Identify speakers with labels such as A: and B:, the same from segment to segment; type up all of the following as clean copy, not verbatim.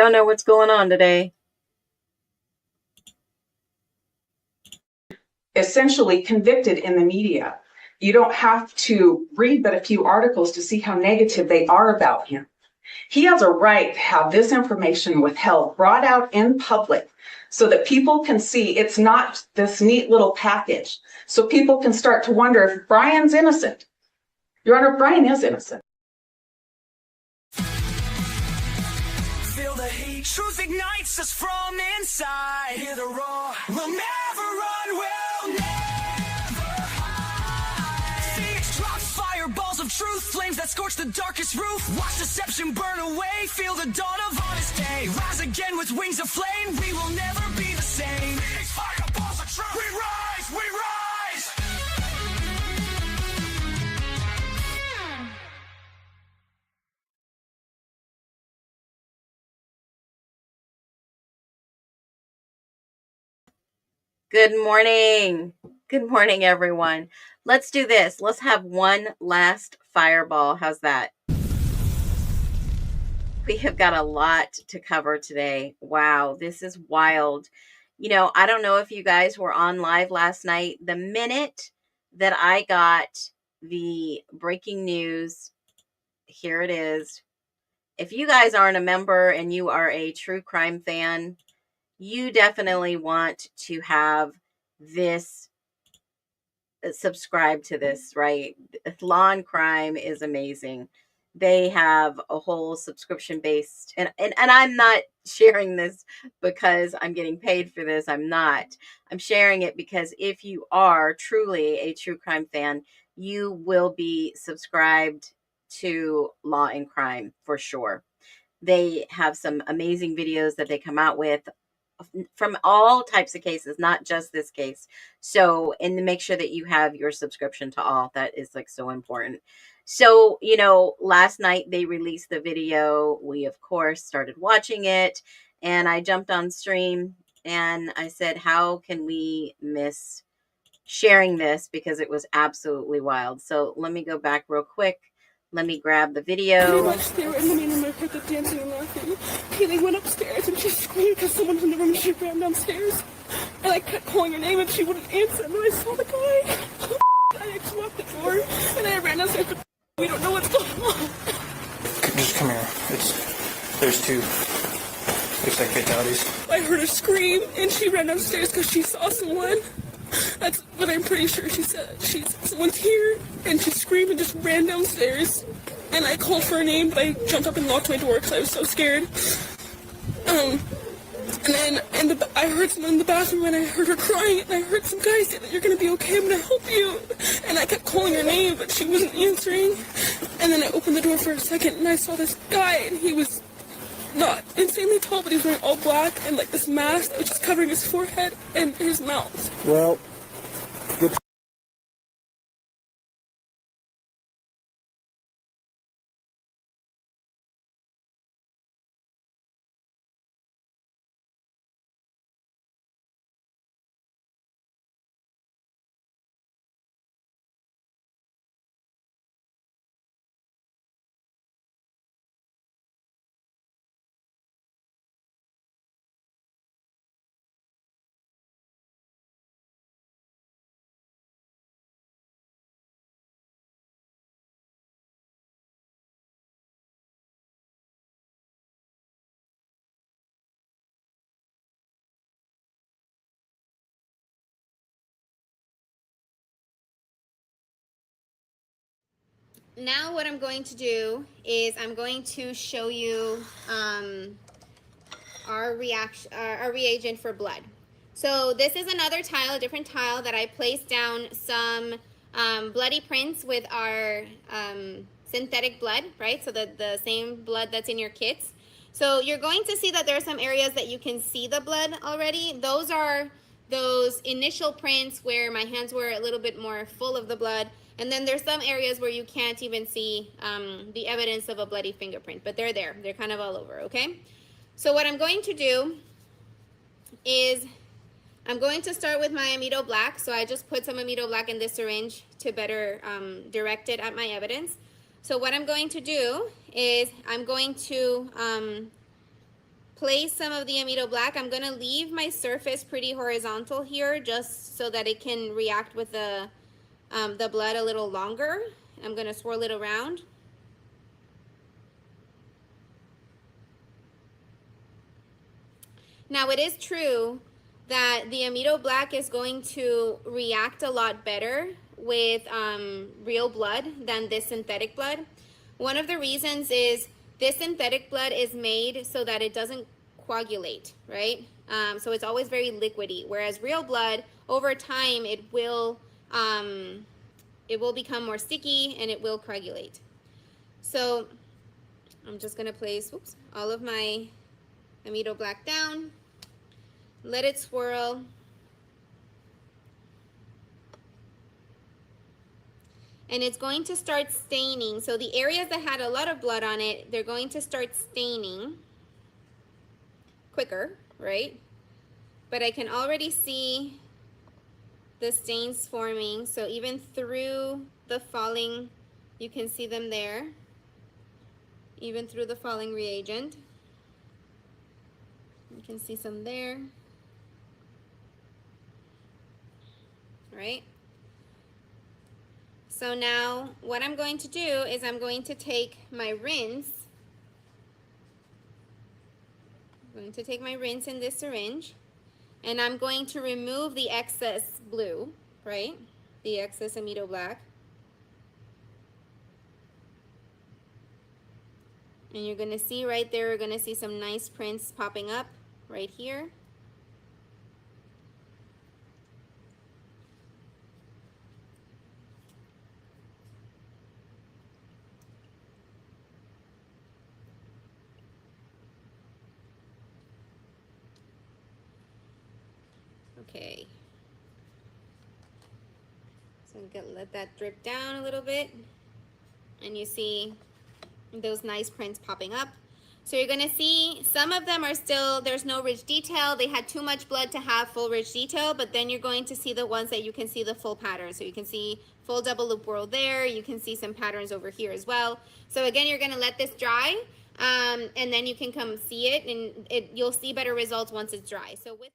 A: don't know what's going on today.
B: Essentially convicted in the media. You don't have to read but a few articles to see how negative they are about him. He has a right to have this information withheld, brought out in public, so that people can see it's not this neat little package. So people can start to wonder if Brian's innocent. Your Honor, Brian is innocent.
C: Feel the heat, truth ignites us from inside. Hear the roar, we'll never run, we'll never hide. Phoenix drops fireballs of truth, flames that scorch the darkest roof. Watch deception burn away, feel the dawn of honest day. Rise again with wings of flame, we will never be the same. Phoenix fireballs of truth, we rise, we rise.
A: Good morning. Good morning, everyone. Let's do this. Let's have one last fireball. How's that? We have got a lot to cover today. Wow, this is wild. You know, I don't know if you guys were on live last night. The minute that I got the breaking news, here it is. If you guys aren't a member and you are a true crime fan, you definitely want to have this, subscribe to this, right? Law and Crime is amazing. They have a whole subscription based, and I'm not sharing this because I'm getting paid for this. I'm not. I'm sharing it because if you are truly a true crime fan, you will be subscribed to Law and Crime for sure. They have some amazing videos that they come out with from all types of cases, not just this case. So, and to make sure that you have your subscription to all, that is like so important. So, you know, last night they released the video. We, of course, started watching it, and I jumped on stream and I said, how can we miss sharing this? Because it was absolutely wild. So let me go back real quick. Let me grab the video.
D: Pretty much they were in the meeting room. I heard them dancing and laughing. Kaylee went upstairs and she screamed because someone was in the room and she ran downstairs. And I kept calling her name and she wouldn't answer. And then I saw the guy. I actually locked the door and I ran downstairs. But we don't know what's going on.
E: Just come here. There's two. Looks like fatalities.
D: I heard her scream and she ran downstairs because she saw someone. That's what I'm pretty sure she said. Someone's here, and she screamed and just ran downstairs. And I called for her name, but I jumped up and locked my door because I was so scared. And then I heard someone in the bathroom, and I heard her crying, and I heard some guy say that you're gonna be okay, I'm gonna help you. And I kept calling her name, but she wasn't answering. And then I opened the door for a second, and I saw this guy, and he was not insanely tall, but he was wearing all black and like this mask that was just covering his forehead and his mouth.
E: Well, good.
F: Now what I'm going to do is I'm going to show you our reagent for blood. So this is another tile, a different tile that I placed down some bloody prints with our synthetic blood, right? So the same blood that's in your kits. So you're going to see that there are some areas that you can see the blood already. Those are those initial prints where my hands were a little bit more full of the blood. And then there's some areas where you can't even see the evidence of a bloody fingerprint, but they're there. They're kind of all over, okay? So what I'm going to do is I'm going to start with my amido black. So I just put some amido black in this syringe to better direct it at my evidence. So what I'm going to do is I'm going to place some of the amido black. I'm gonna leave my surface pretty horizontal here just so that it can react with the blood a little longer. I'm gonna swirl it around. Now it is true that the amido black is going to react a lot better with real blood than this synthetic blood. One of the reasons is this synthetic blood is made so that it doesn't coagulate, right? So it's always very liquidy, whereas real blood, over time, it will become more sticky and it will coagulate. So I'm just gonna place, all of my amido black down, let it swirl. And it's going to start staining. So the areas that had a lot of blood on it, they're going to start staining quicker, right? But I can already see the stains forming. So even through the falling, you can see them there, even through the falling reagent. You can see some there, right? So now what I'm going to do is I'm going to take my rinse. I'm going to take my rinse in this syringe, and I'm going to remove the excess blue, right? The excess amido black. And you're gonna see right there, you're gonna see some nice prints popping up right here. Okay. So I'm gonna let that drip down a little bit. And you see those nice prints popping up. So you're gonna see some of them are still, there's no rich detail. They had too much blood to have full rich detail, but then you're going to see the ones that you can see the full pattern. So you can see full double loop whorl there. You can see some patterns over here as well. So again, you're gonna let this dry, and then you can come see it, and you'll see better results once it's dry. So with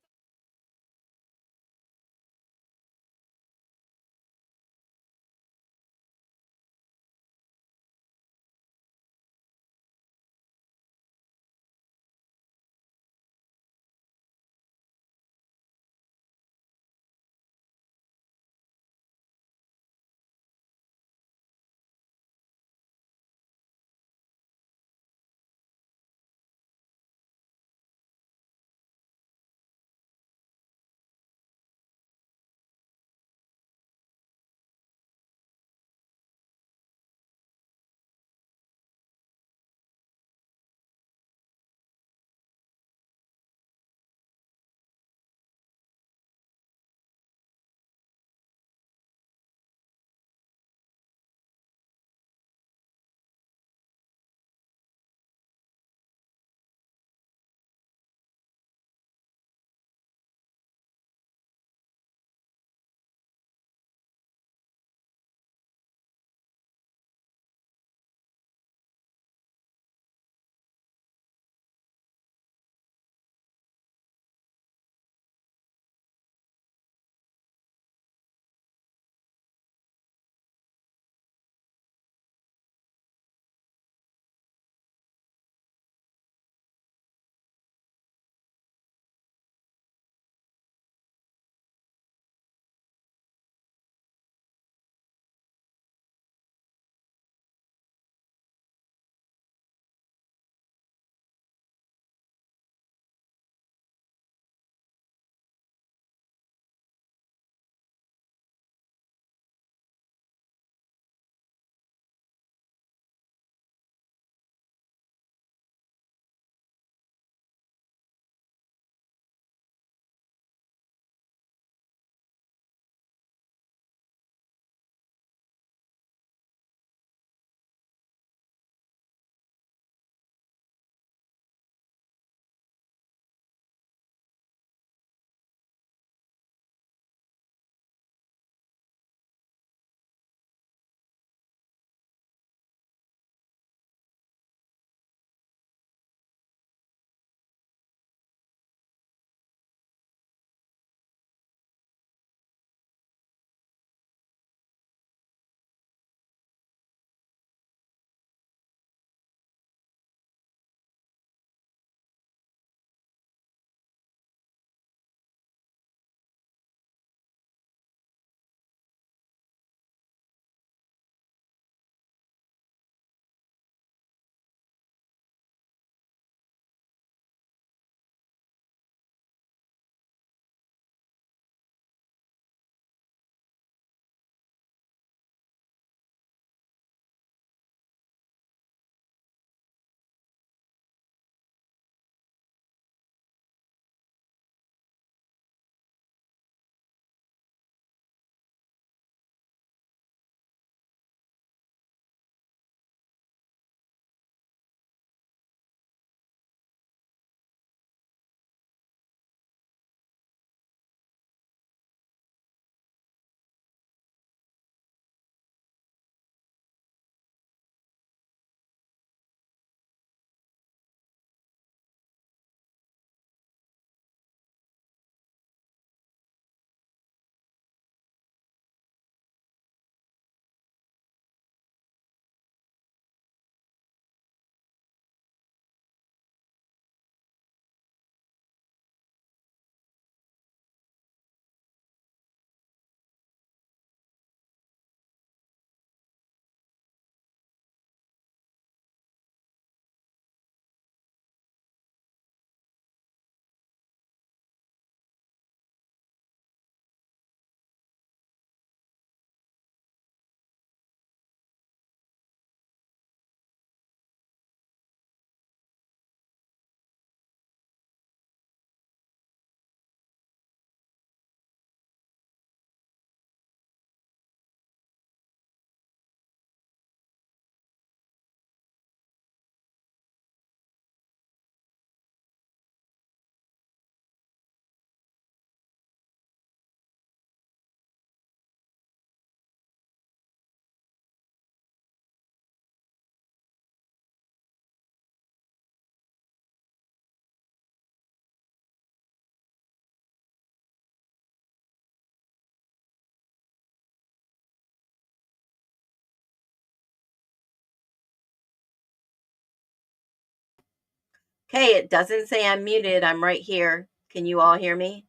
A: Okay, it doesn't say I'm muted. I'm right here. Can you all hear me?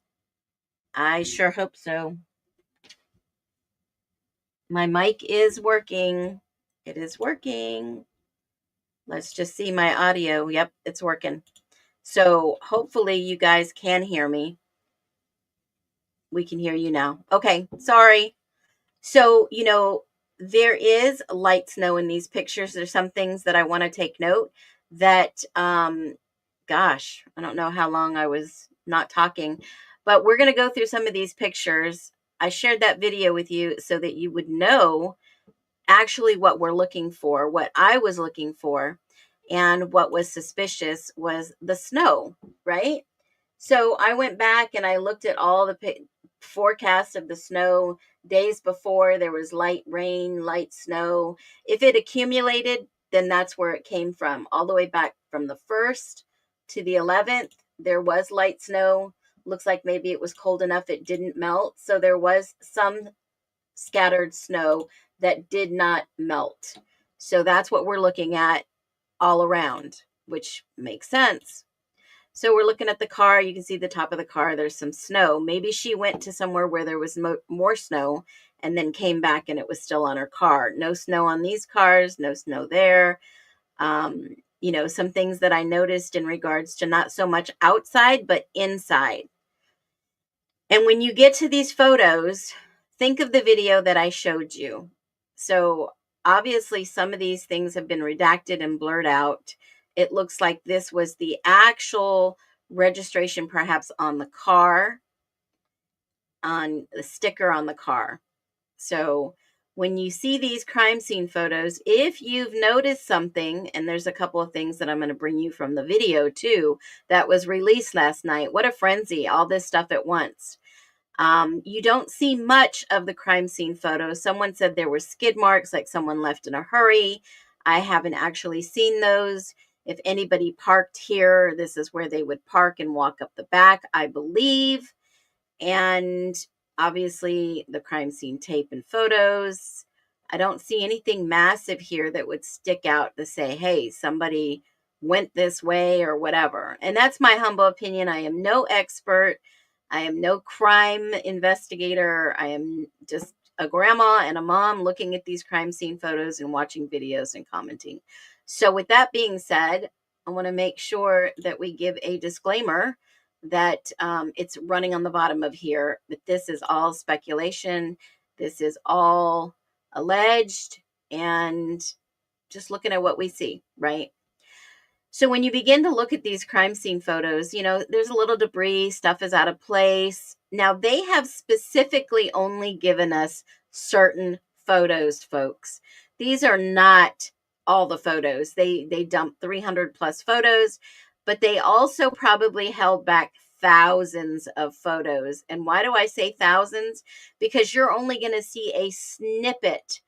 A: I sure hope so. My mic is working. It is working. Let's just see my audio. Yep, it's working. So hopefully you guys can hear me. We can hear you now. Okay, sorry. So, there is light snow in these pictures. There's some things that I want to take note that, gosh, I don't know how long I was not talking, but we're going to go through some of these pictures. I shared that video with you so that you would know actually what we're looking for, what I was looking for, and what was suspicious was the snow, right? So I went back and I looked at all the forecasts of the snow days before. There was light rain, light snow. If it accumulated, then that's where it came from. All the way back from the 1st to the 11th, there was light snow. Looks like maybe it was cold enough it didn't melt. So there was some scattered snow that did not melt. So that's what we're looking at all around, which makes sense. So we're looking at the car. You can see the top of the car. There's some snow. Maybe she went to somewhere where there was more snow and then came back and it was still on her car. No snow on these cars. No snow there. Some things that I noticed in regards to not so much outside, but inside. And when you get to these photos, think of the video that I showed you. So obviously some of these things have been redacted and blurred out. It looks like this was the actual registration, perhaps on the car, on the sticker on the car. So when you see these crime scene photos, if you've noticed something, and there's a couple of things that I'm going to bring you from the video too, that was released last night. What a frenzy, all this stuff at once. You don't see much of the crime scene photos. Someone said there were skid marks, like someone left in a hurry. I haven't actually seen those. If anybody parked here, this is where they would park and walk up the back, I believe. And obviously the crime scene tape and photos. I don't see anything massive here that would stick out to say, hey, somebody went this way or whatever. And that's my humble opinion. I am no expert. I am no crime investigator. I am just a grandma and a mom looking at these crime scene photos and watching videos and commenting. So with that being said, I want to make sure that we give a disclaimer that it's running on the bottom of here, but this is all speculation. This is all alleged and just looking at what we see, right? So when you begin to look at these crime scene photos, there's a little debris, stuff is out of place. Now, they have specifically only given us certain photos, folks. These are not all the photos. They dumped 300 plus photos, but they also probably held back thousands of photos. And why do I say thousands? Because you're only going to see a snippet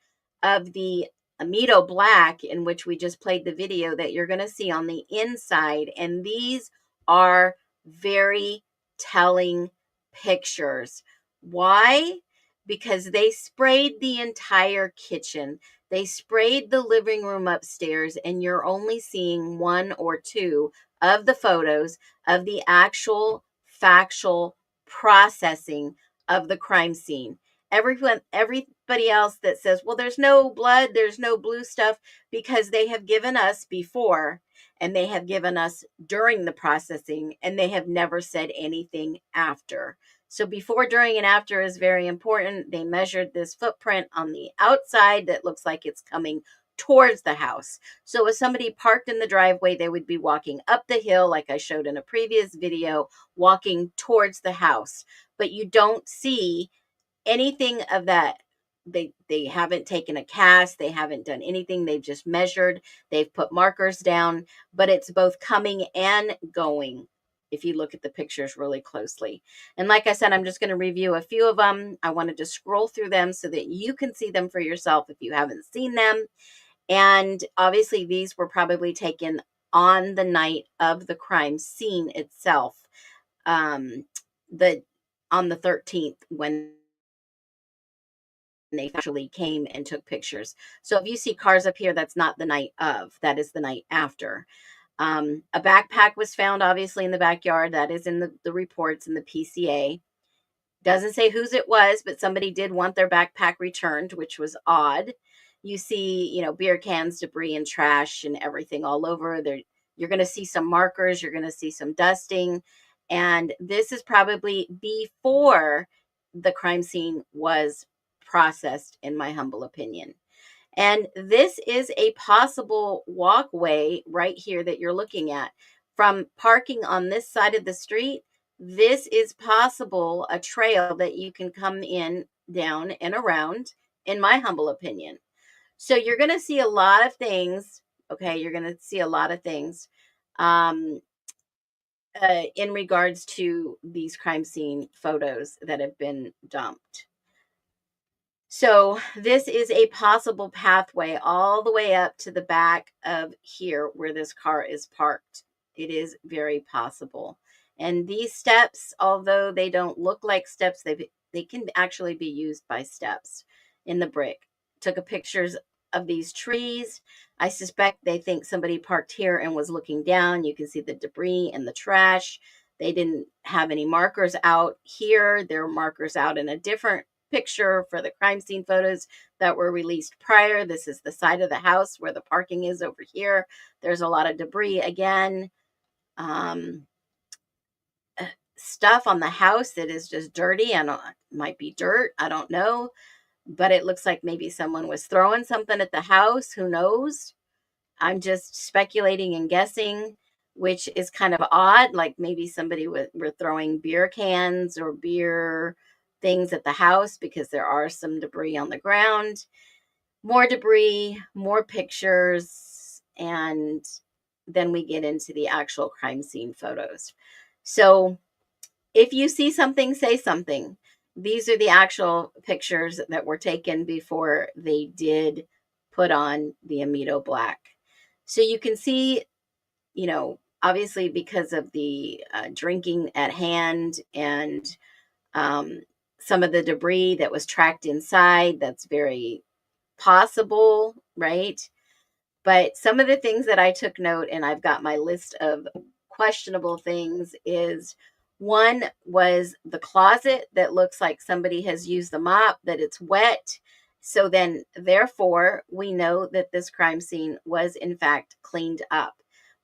A: of the Amido black, in which we just played the video, that you're going to see on the inside. And these are very telling pictures. Why? Because they sprayed the entire kitchen. They sprayed the living room upstairs, and you're only seeing one or two of the photos of the actual factual processing of the crime scene. Everybody else that says, well, there's no blood, there's no blue stuff, because they have given us before and they have given us during the processing, and they have never said anything after. So before, during, and after is very important. They measured this footprint on the outside that looks like it's coming towards the house. So if somebody parked in the driveway, they would be walking up the hill, like I showed in a previous video, walking towards the house. But you don't see anything of that. They haven't taken a cast, they haven't done anything, they've just measured, they've put markers down, but it's both coming and going if you look at the pictures really closely. And like I said, I'm just going to review a few of them. I wanted to scroll through them so that you can see them for yourself if you haven't seen them. And obviously these were probably taken on the night of the crime scene itself, on the 13th, when they actually came and took pictures. So if you see cars up here, that's not the night of, that is the night after. A backpack was found, obviously, in the backyard. That is in the reports in the PCA. Doesn't say whose it was, but somebody did want their backpack returned, which was odd. You see, beer cans, debris, and trash and everything all over there. You're going to see some markers. You're going to see some dusting. And this is probably before the crime scene was processed, in my humble opinion. And this is a possible walkway right here that you're looking at. From parking on this side of the street, this is possible a trail that you can come in, down, and around, in my humble opinion. So you're going to see a lot of things. Okay, you're going to see a lot of things um, in regards to these crime scene photos that have been dumped. So this is a possible pathway all the way up to the back of here where this car is parked. It is very possible. And these steps, although they don't look like steps, they can actually be used by steps in the brick. Took a pictures of these trees. I suspect they think somebody parked here and was looking down. You can see the debris and the trash. They didn't have any markers out here. There were markers out in a different picture for the crime scene photos that were released prior. This is the side of the house where the parking is over here. There's a lot of debris again. Stuff on the house that is just dirty and might be dirt. I don't know. But it looks like maybe someone was throwing something at the house. Who knows? I'm just speculating and guessing, which is kind of odd. Like maybe somebody were throwing beer cans or beer things at the house because there are some debris on the ground. More debris, more pictures, and then we get into the actual crime scene photos. So if you see something, say something. These are the actual pictures that were taken before they did put on the Amito Black. So you can see, obviously because of the drinking at hand and some of the debris that was tracked inside, that's very possible, right? But some of the things that I took note, and I've got my list of questionable things, is one was the closet that looks like somebody has used the mop, that it's wet. So then, therefore, we know that this crime scene was in fact cleaned up.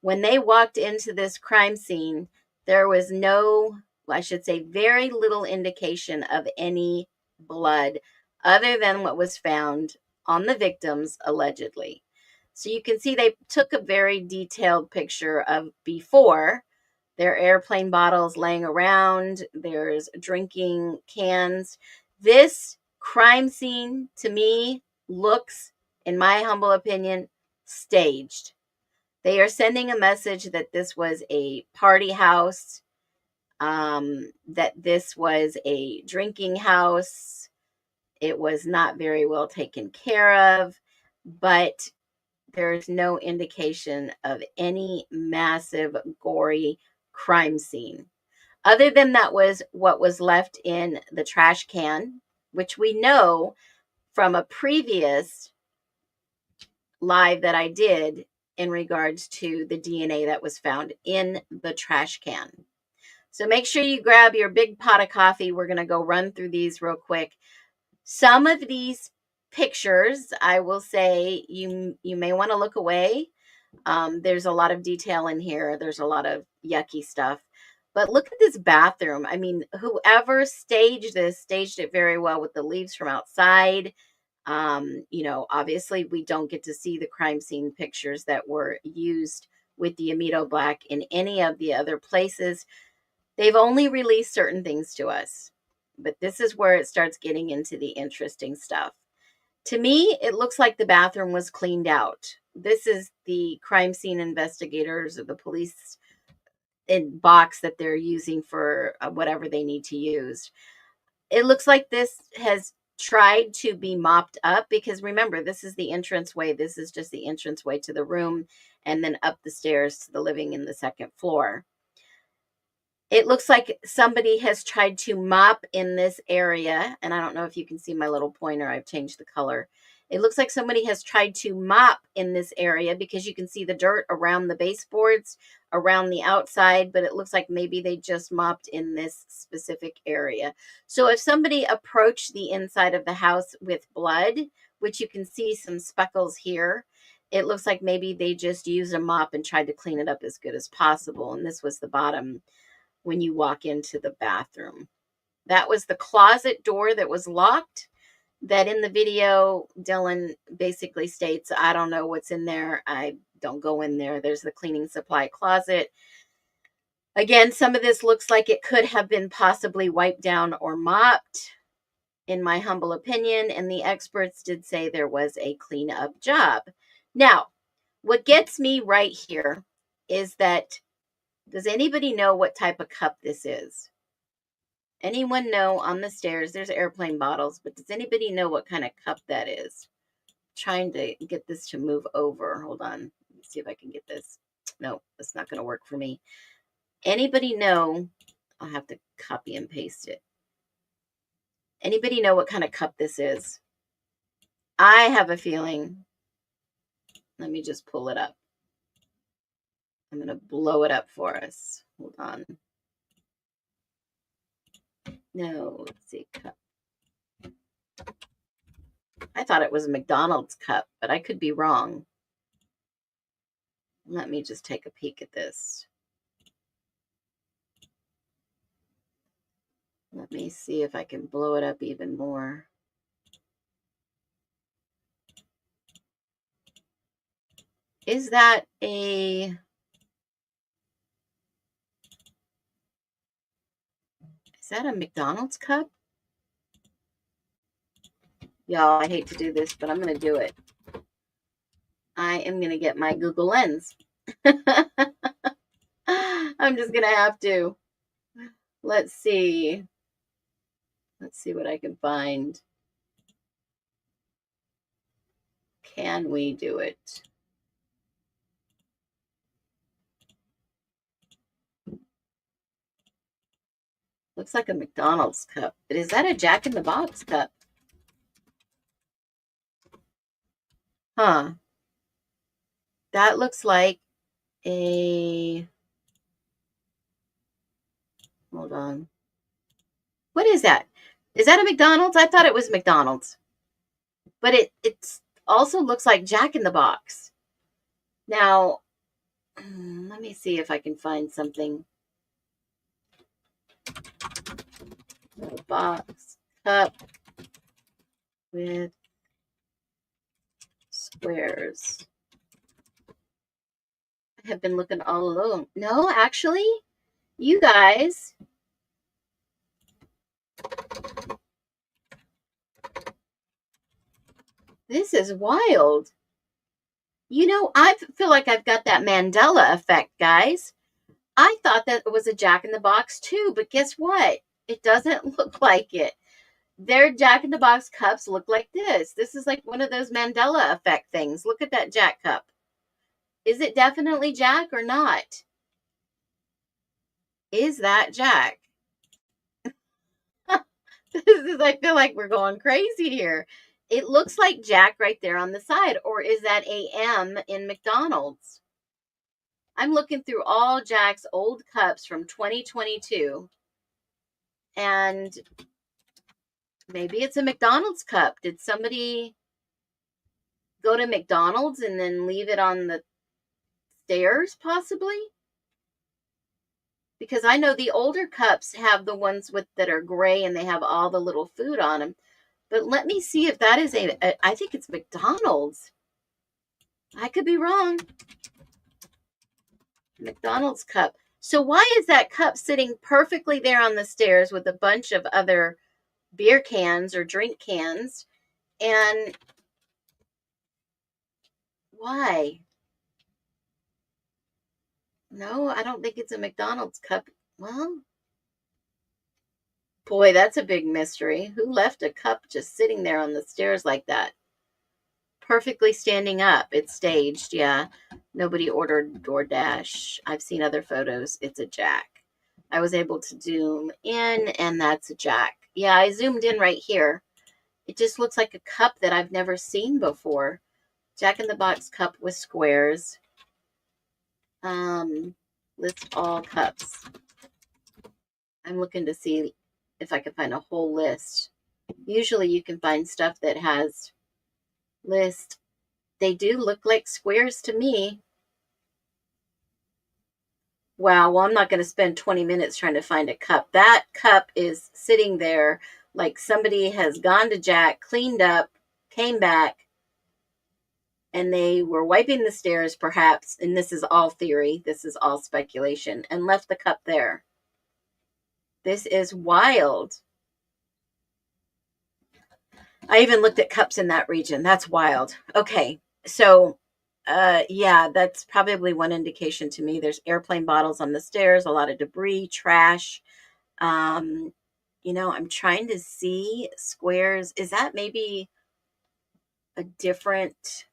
A: When they walked into this crime scene, there was no, well, I should say, very little indication of any blood other than what was found on the victims allegedly. So you can see they took a very detailed picture of before. There are airplane bottles laying around. There's drinking cans. This crime scene, to me, looks, in my humble opinion, staged. They are sending a message that this was a party house, that this was a drinking house. It was not very well taken care of, but there's no indication of any massive, gory crime scene. Other than that was what was left in the trash can, which we know from a previous live that I did in regards to the DNA that was found in the trash can. So make sure you grab your big pot of coffee. We're going to go run through these real quick. Some of these pictures, I will say, you may want to look away. There's a lot of detail in here. There's a lot of yucky stuff. But look at this bathroom. I mean, whoever staged this staged it very well with the leaves from outside. Obviously we don't get to see the crime scene pictures that were used with the Amito Black in any of the other places. They've only released certain things to us, but this is where it starts getting into the interesting stuff. To me, it looks like the bathroom was cleaned out. This is the crime scene investigators or the police in box that they're using for whatever they need to use. It looks like this has tried to be mopped up because remember, this is the entranceway. This is just the entranceway to the room and then up the stairs to the living in the second floor. It looks like somebody has tried to mop in this area. And I don't know if you can see my little pointer. I've changed the color. It looks like somebody has tried to mop in this area because you can see the dirt around the baseboards, around the outside, but it looks like maybe they just mopped in this specific area. So if somebody approached the inside of the house with blood, which you can see some speckles here, it looks like maybe they just used a mop and tried to clean it up as good as possible. And this was the bottom when you walk into the bathroom. That was the closet door that was locked. That in the video, Dylan basically states, I don't know what's in there. I don't go in there. There's the cleaning supply closet. Again, some of this looks like it could have been possibly wiped down or mopped, in my humble opinion. And the experts did say there was a cleanup job. Now, what gets me right here is that, does anybody know what type of cup this is? Anyone know on the stairs? There's airplane bottles, but does anybody know what kind of cup that is? Trying to get this to move over. Hold on. Let me see if I can get this. No, it's not going to work for me. Anybody know? I'll have to copy and paste it. Anybody know what kind of cup this is? I have a feeling. Let me just pull it up. I'm going to blow it up for us. Hold on. No, let's see. Cup. I thought it was a McDonald's cup, but I could be wrong. Let me just take a peek at this. Let me see if I can blow it up even more. Is that a... Is that a McDonald's cup? Y'all, I hate to do this, but I'm going to do it. I am going to get my Google Lens. I'm just going to have to. Let's see. Let's see what I can find. Can we do it? Looks like a McDonald's cup. But is that a Jack in the Box cup? Huh. That looks like a... Hold on. What is that? Is that a McDonald's? I thought it was McDonald's. But it also looks like Jack in the Box. Now, let me see if I can find something. A box cup with squares. I have been looking all alone. No, actually, you guys. This is wild. You know, I feel like I've got that Mandela effect, guys. I thought that it was a Jack in the Box too, but guess what? It doesn't look like it. Their Jack in the Box cups look like this. This is like one of those Mandela effect things. Look at that Jack cup. Is it definitely Jack or not? Is that Jack? I feel like we're going crazy here. It looks like Jack right there on the side. Or is that AM in McDonald's? I'm looking through all Jack's old cups from 2022. And maybe it's a McDonald's cup. Did somebody go to McDonald's and then leave it on the stairs, possibly? Because I know the older cups have the ones that are gray and they have all the little food on them. But let me see if that is I think it's McDonald's. I could be wrong. McDonald's cup. So why is that cup sitting perfectly there on the stairs with a bunch of other beer cans or drink cans? And why? No, I don't think it's a McDonald's cup. Well, boy, that's a big mystery. Who left a cup just sitting there on the stairs like that? Perfectly standing up. It's staged, yeah. Nobody ordered DoorDash. I've seen other photos. It's a Jack. I was able to zoom in, and that's a Jack. Yeah, I zoomed in right here, It just looks like a cup that I've never seen before. Jack in the Box cup with squares. List all cups. I'm looking to see if I can find a whole list. Usually you can find stuff that has list. They do look like squares to me. Wow, well, I'm not going to spend 20 minutes trying to find a cup. That cup is sitting there like somebody has gone to Jack, cleaned up, came back, and they were wiping the stairs perhaps, and this is all theory, this is all speculation, and left the cup there. This is wild. I even looked at cups in that region. That's wild. Okay, so yeah, that's probably one indication to me. There's airplane bottles on the stairs, a lot of debris, trash. Um, I'm trying to see squares. Is that maybe a different?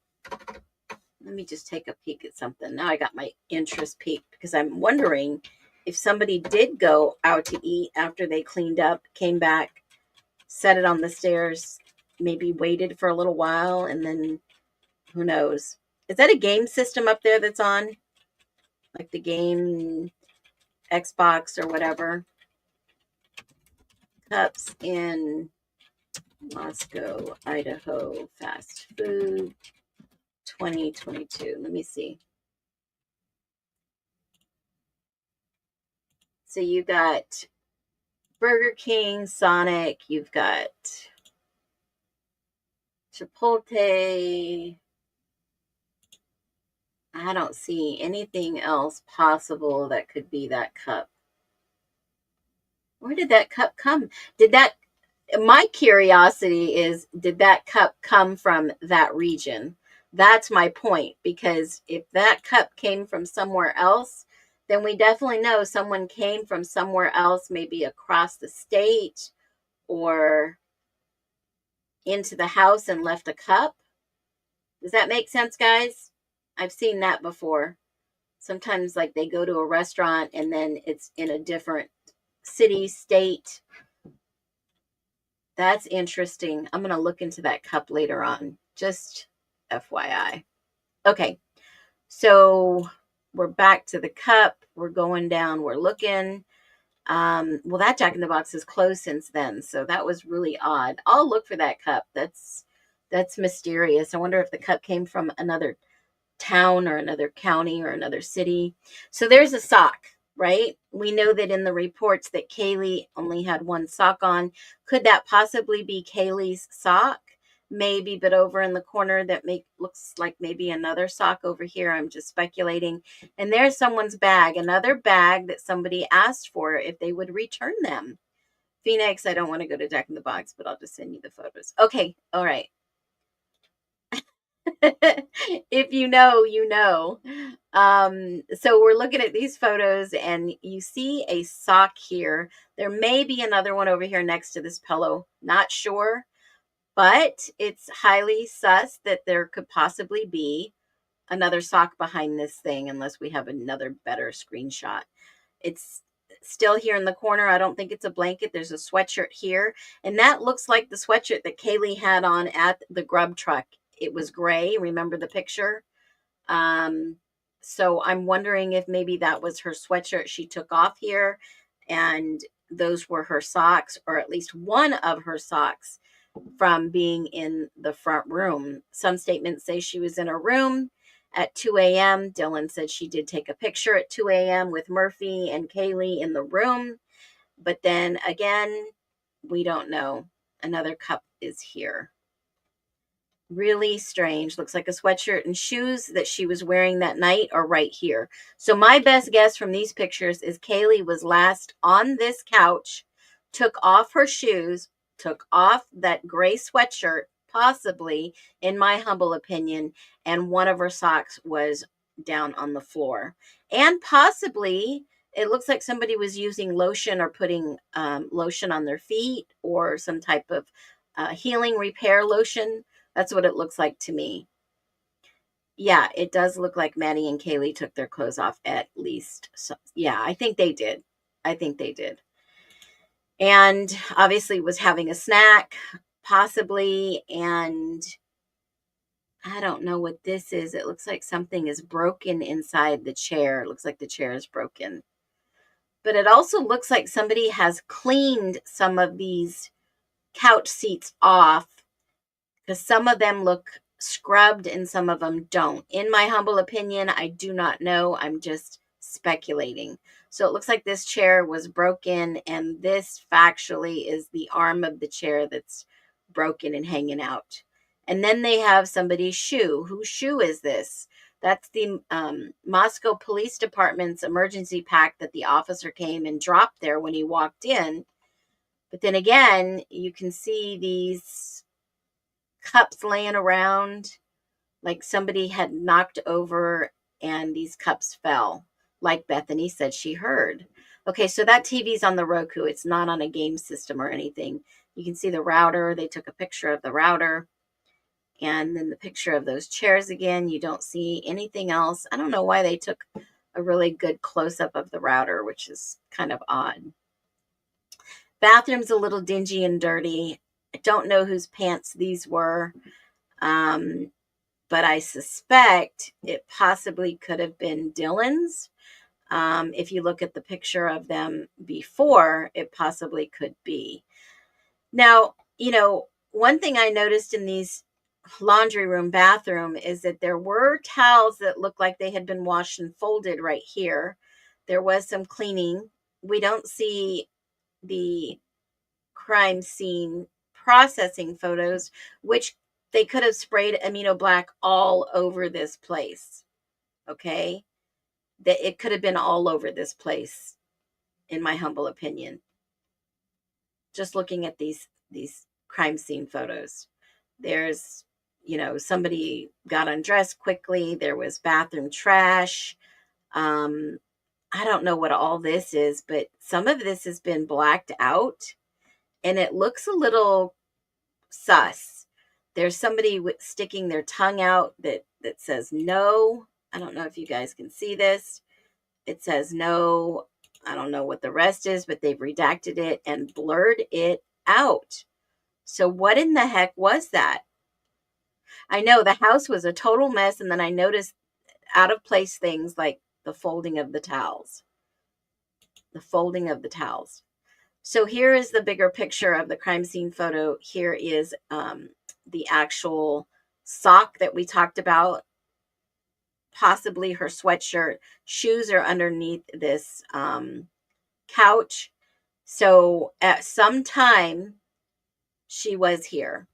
A: Let me just take a peek at something. Now I got my interest peaked because I'm wondering if somebody did go out to eat after they cleaned up, came back, set it on the stairs, maybe waited for a little while, and then who knows? Is that a game system up there that's on? Like the game Xbox or whatever? Cups in Moscow, Idaho, fast food 2022. Let me see. So you got Burger King, Sonic, you've got Chipotle. I don't see anything else possible that could be that cup. Where did that cup come? My curiosity is, did that cup come from that region? That's my point, because if that cup came from somewhere else, then we definitely know someone came from somewhere else, maybe across the state or into the house and left a cup. Does that make sense, guys? I've seen that before. Sometimes like they go to a restaurant and then it's in a different city, state. That's interesting. I'm going to look into that cup later on. Just FYI. Okay. So we're back to the cup. We're going down. We're looking. Well, that Jack in the Box is closed since then. So that was really odd. I'll look for that cup. That's mysterious. I wonder if the cup came from another town or another county or another city. So there's a sock, right? We know that in the reports that Kaylee only had one sock on. Could that possibly be Kaylee's sock? Maybe, but over in the corner that looks like maybe another sock over here. I'm just speculating. And there's someone's bag, another bag that somebody asked for if they would return them. Phoenix, I don't want to go to Jack in the Box, but I'll just send you the photos. Okay, all right. If you know, you know. So we're looking at these photos and you see a sock here. There may be another one over here next to this pillow. Not sure, but it's highly sus that there could possibly be another sock behind this thing unless we have another better screenshot. It's still here in the corner. I don't think it's a blanket. There's a sweatshirt here. And that looks like the sweatshirt that Kaylee had on at the grub truck. It was gray. Remember the picture? So I'm wondering if maybe that was her sweatshirt she took off here and those were her socks, or at least one of her socks from being in the front room. Some statements say she was in her room at 2 a.m. Dylan said she did take a picture at 2 a.m. with Murphy and Kaylee in the room. But then again, we don't know. Another cup is here. Really strange. Looks like a sweatshirt and shoes that she was wearing that night are right here. So my best guess from these pictures is Kaylee was last on this couch, took off her shoes, took off that gray sweatshirt, possibly, in my humble opinion, and one of her socks was down on the floor. And possibly, it looks like somebody was using lotion or putting lotion on their feet or some type of healing repair lotion. That's what it looks like to me. Yeah, it does look like Maddie and Kaylee took their clothes off at least. So, yeah, I think they did. And obviously was having a snack. possibly, and I don't know what this is. It looks like something is broken inside the chair. It looks like the chair is broken. But it also looks like somebody has cleaned some of these couch seats off, because some of them look scrubbed and some of them don't. In my humble opinion, I do not know. I'm just speculating. So it looks like this chair was broken, and this factually is the arm of the chair that's broken and hanging out. And then they have somebody's shoe. Whose shoe is this? That's the Moscow Police Department's emergency pack that the officer came and dropped there when he walked in. But then again, you can see these cups laying around like somebody had knocked over and these cups fell, like Bethany said she heard. Okay, so that TV's on the Roku. It's not on a game system or anything. You can see the router. They took a picture of the router. And then the picture of those chairs again. You don't see anything else. I don't know why they took a really good close-up of the router, which is kind of odd. Bathroom's a little dingy and dirty. I don't know whose pants these were, but I suspect it possibly could have been Dylan's. If you look at the picture of them before, it possibly could be. Now, one thing I noticed in these laundry room bathroom is that there were towels that looked like they had been washed and folded right here. There was some cleaning. We don't see the crime scene processing photos, which they could have sprayed amino black all over this place. Okay, that it could have been all over this place, in my humble opinion. Just looking at these crime scene photos, there's somebody got undressed quickly. There was bathroom trash. I don't know what all this is, but some of this has been blacked out and it looks a little sus. There's somebody sticking their tongue out that says no. I don't know if you guys can see this. It says no. I don't know what the rest is, but they've redacted it and blurred it out. So what in the heck was that? I know the house was a total mess, and then I noticed out of place things like the folding of the towels. The folding of the towels. So here is the bigger picture of the crime scene photo. Here is the actual sock that we talked about, possibly her sweatshirt. Shoes are underneath this couch. So at some time, she was here.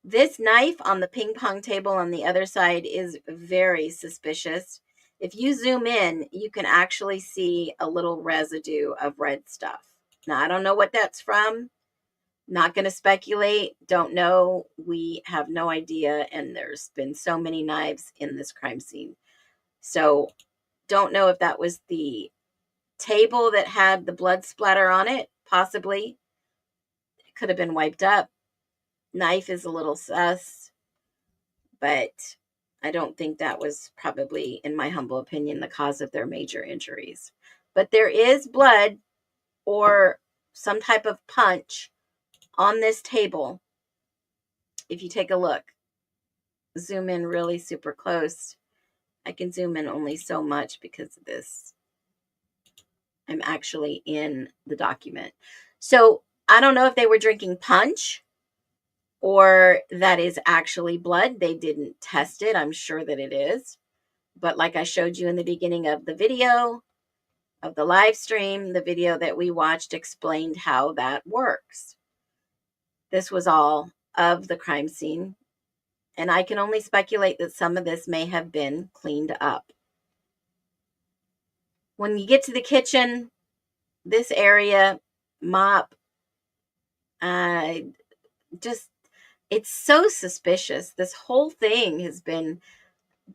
A: This knife on the ping pong table on the other side is very suspicious. If you zoom in, you can actually see a little residue of red stuff. Now, I don't know what that's from. Not going to speculate. Don't know. We have no idea. And there's been so many knives in this crime scene. So don't know if that was the table that had the blood splatter on it. Possibly. It could have been wiped up. Knife is a little sus. But I don't think that was probably, in my humble opinion, the cause of their major injuries. But there is blood or some type of punch on this table. If you take a look, zoom in really super close. I can zoom in only so much because of this. I'm actually in the document. So I don't know if they were drinking punch or that is actually blood. They didn't test it. I'm sure that it is. But like I showed you in the beginning of the video, of the live stream, the video that we watched explained how that works. This was all of the crime scene. And I can only speculate that some of this may have been cleaned up. When you get to the kitchen, this area, mop, it's so suspicious. This whole thing has been,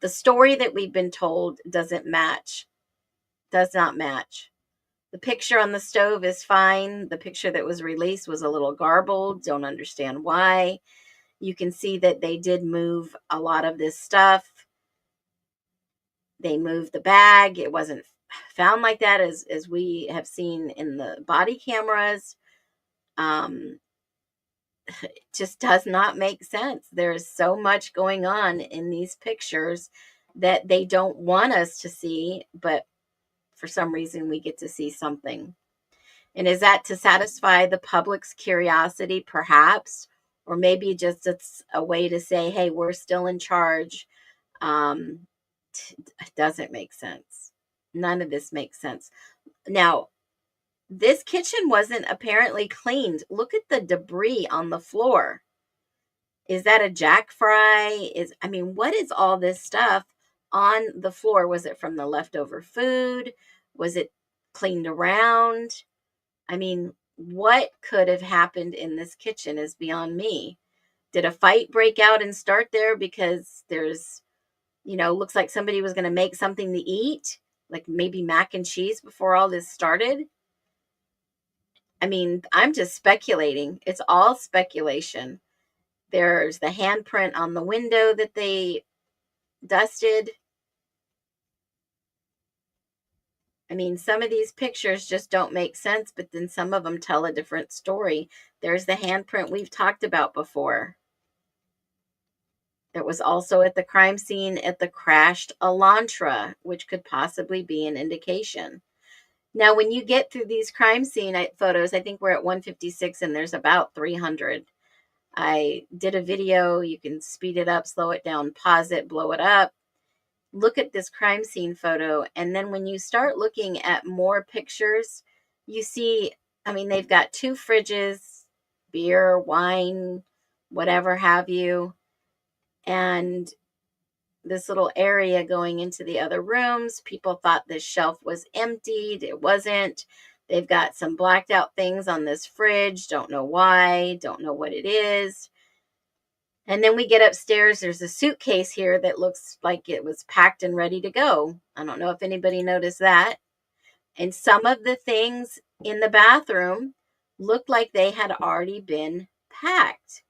A: the story that we've been told doesn't match. Does not match. The picture on the stove is fine. The picture that was released was a little garbled. Don't understand why. You can see that they did move a lot of this stuff. They moved the bag. It wasn't found like that as we have seen in the body cameras. just does not make sense. There's so much going on in these pictures that they don't want us to see, but for some reason we get to see something. And is that to satisfy the public's curiosity, perhaps? Or maybe just it's a way to say, hey, we're still in charge. Um, it doesn't make sense. None of this makes sense. Now, this kitchen wasn't apparently cleaned. Look at the debris on the floor. Is that a jack fry? What is all this stuff on the floor? Was it from the leftover food? Was it cleaned around? What could have happened in this kitchen is beyond me. Did a fight break out and start there because there's, looks like somebody was going to make something to eat, like maybe mac and cheese before all this started? I'm just speculating. It's all speculation. There's the handprint on the window that they dusted. Some of these pictures just don't make sense, but then some of them tell a different story. There's the handprint we've talked about before. It was also at the crime scene at the crashed Elantra, which could possibly be an indication. Now, when you get through these crime scene photos, I think we're at 156 and there's about 300. I did a video. You can speed it up, slow it down, pause it, blow it up. Look at this crime scene photo. And then when you start looking at more pictures, you see, they've got 2 fridges, beer, wine, whatever have you. And this little area going into the other rooms. People thought this shelf was emptied. It wasn't. They've got some blacked out things on this fridge. Don't know why. Don't know what it is. And then we get upstairs. There's a suitcase here that looks like it was packed and ready to go. I don't know if anybody noticed that. And some of the things in the bathroom looked like they had already been packed.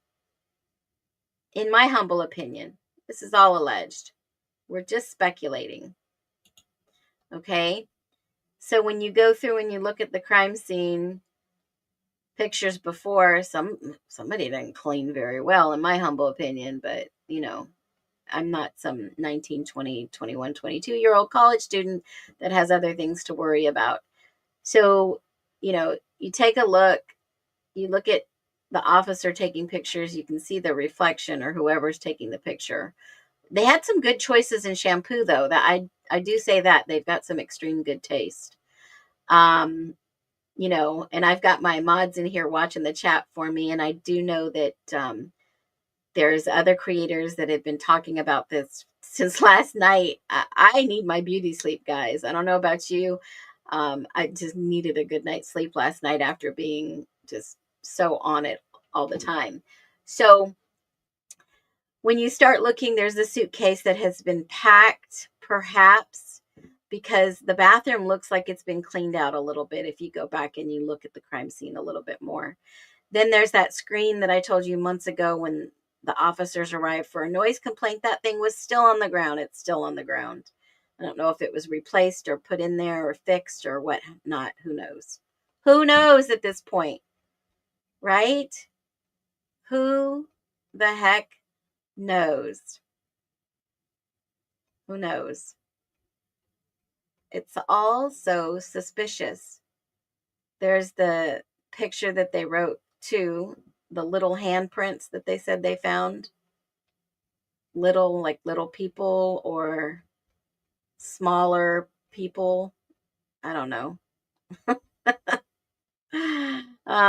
A: In my humble opinion, this is all alleged. We're just speculating. Okay? So when you go through and you look at the crime scene pictures before, somebody didn't clean very well, in my humble opinion, but I'm not some 19, 20, 21, 22-year-old college student that has other things to worry about. So, you take a look, you look at the officer taking pictures, you can see the reflection or whoever's taking the picture. They had some good choices in shampoo, though. That I do say that they've got some extreme good taste. And I've got my mods in here watching the chat for me, and I do know that there's other creators that have been talking about this since last night. I need my beauty sleep, guys. I don't know about you. I just needed a good night's sleep last night after being just so on it all the time. So when you start looking, there's a suitcase that has been packed, perhaps, because the bathroom looks like it's been cleaned out a little bit if you go back and you look at the crime scene a little bit more. Then there's that screen that I told you months ago when the officers arrived for a noise complaint. That thing was still on the ground. It's still on the ground. I don't know if it was replaced or put in there or fixed or what not. Who knows? Who knows at this point? Right? Who the heck knows? Who knows? It's all so suspicious. There's the picture that they wrote too, the little handprints that they said they found. Little people or smaller people. I don't know.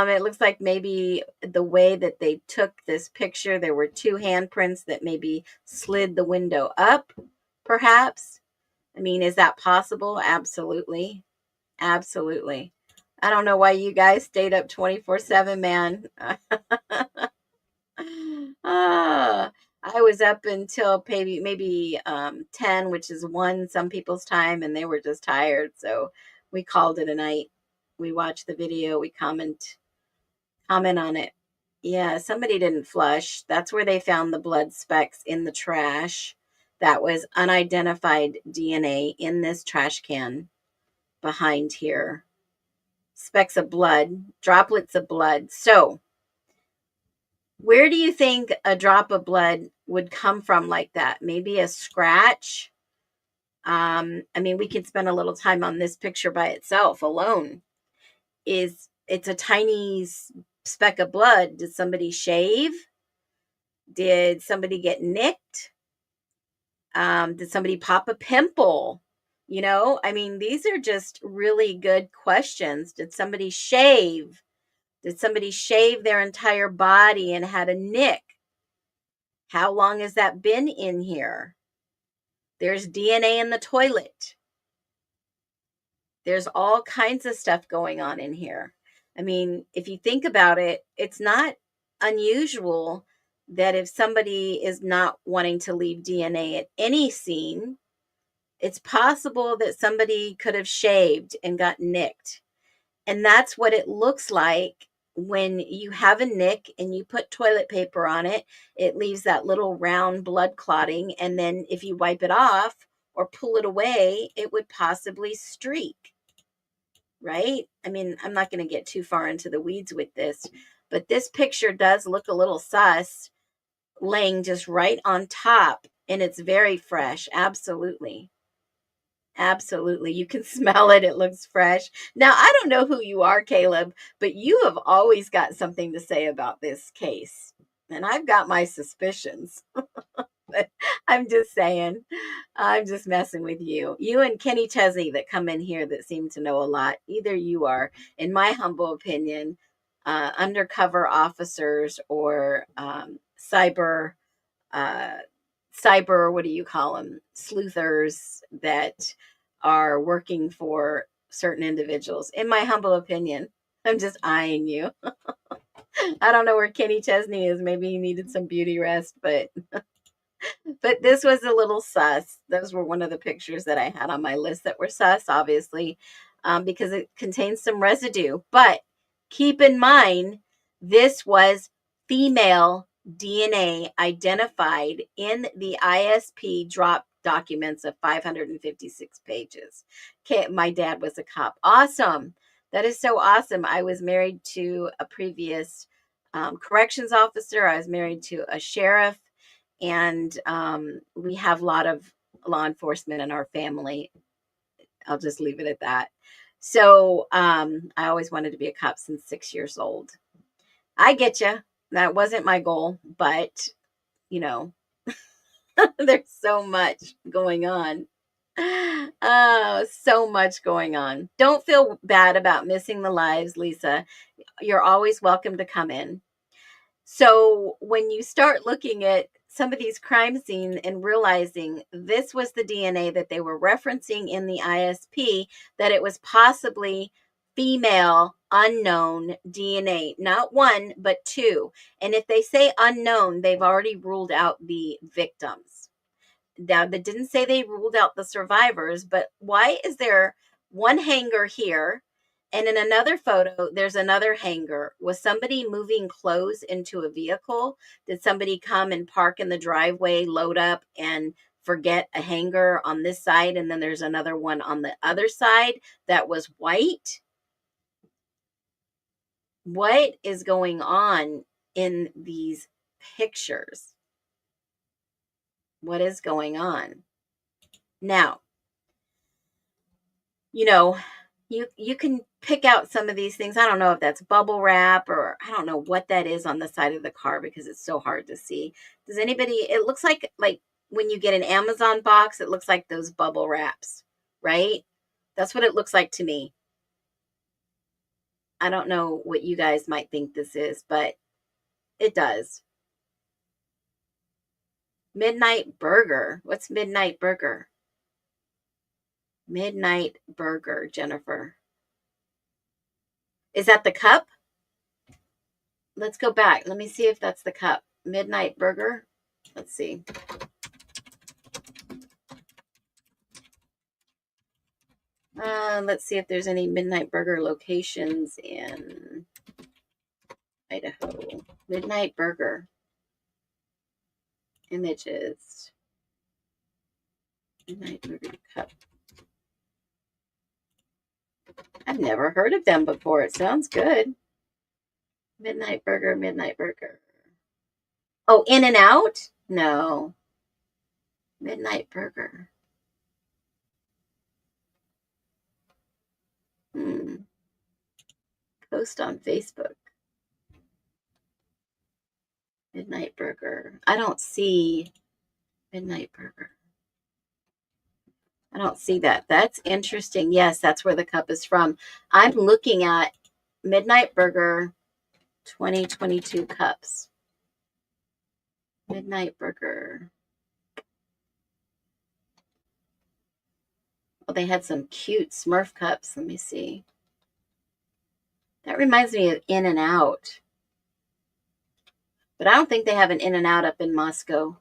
A: It looks like maybe the way that they took this picture, there were 2 handprints that maybe slid the window up, perhaps. Is that possible? Absolutely. Absolutely. I don't know why you guys stayed up 24/7, man. I was up until maybe 10, which is 1 some people's time, and they were just tired. So we called it a night. We watched the video. We comment on it. Yeah, somebody didn't flush. That's where they found the blood specks in the trash. That was unidentified DNA in this trash can behind here. Specks of blood, droplets of blood. So Where do you think a drop of blood would come from like that? Maybe a scratch? I mean, we could spend a little time on this picture by itself alone. It's a tiny speck of blood. Did somebody shave? Did somebody get nicked? Did somebody pop a pimple? You know, I mean, these are just really good questions. Did somebody shave? Did somebody shave their entire body and had a nick? How long has that been in here? There's DNA in the toilet. There's all kinds of stuff going on in here. I mean, if you think about it, it's not unusual that if somebody is not wanting to leave DNA at any scene, it's possible that somebody could have shaved and got nicked. And that's what it looks like when you have a nick and you put toilet paper on it. It leaves that little round blood clotting. And then if you wipe it off or pull it away, it would possibly streak, right? I mean, I'm not going to get too far into the weeds with this, but this picture does look a little sus, laying just right on top. And it's very fresh. Absolutely. Absolutely. You can smell it. It looks fresh. Now, I don't know who you are, Caleb, but you have always got something to say about this case. And I've got my suspicions. But I'm just saying, I'm just messing with you. You and Kenny Chesney that come in here that seem to know a lot. Either you are, in my humble opinion, undercover officers or uh, cyber, what do you call them? Sleuthers that are working for certain individuals. In my humble opinion, I'm just eyeing you. I don't know where Kenny Chesney is. Maybe he needed some beauty rest, but this was a little sus. Those were one of the pictures that I had on my list that were sus, obviously, because it contains some residue. But keep in mind, this was female DNA identified in the ISP drop documents of 556 pages. Okay, my dad was a cop. Awesome. That is so awesome. I was married to a previous corrections officer. I was married to a sheriff, and we have a lot of law enforcement in our family. I'll just leave it at that. So I always wanted to be a cop since 6 years old. I get you. That wasn't my goal, but you know, there's so much going on. Oh, so much going on. Don't feel bad about missing the lives, Lisa. You're always welcome to come in. So when you start looking at some of these crime scenes and realizing this was the DNA that they were referencing in the ISP, that it was possibly female unknown DNA, not one, but two. And if they say unknown, they've already ruled out the victims. Now, they didn't say they ruled out the survivors, but why is there one hanger here? And in another photo, there's another hanger. Was somebody moving clothes into a vehicle? Did somebody come and park in the driveway, load up, and forget a hanger on this side? And then there's another one on the other side that was white. What is going on in these pictures? What is going on? Now, you know, you can pick out some of these things. I don't know if that's bubble wrap or I don't know what that is on the side of the car because it's so hard to see. Does anybody, it looks like when you get an Amazon box, it looks like those bubble wraps, right? That's what it looks like to me. I don't know what you guys might think this is, but it does. Midnight Burger. What's Midnight Burger? Midnight Burger, Jennifer. Is that the cup? Let's go back. Let me see if that's the cup. Midnight Burger. Let's see. Let's see if there's any Midnight Burger locations in Idaho. Midnight Burger. Images. Midnight Burger cup. I've never heard of them before. It sounds good. Midnight Burger, Midnight Burger. Oh, In and Out? No. Midnight Burger. Post on Facebook. Midnight Burger. I don't see Midnight Burger. I don't see that. That's interesting. Yes, that's where the cup is from. I'm looking at Midnight Burger 2022 cups. Midnight Burger. Oh, they had some cute Smurf cups. Let me see. That reminds me of In and Out. But I don't think they have an In and Out up in Moscow.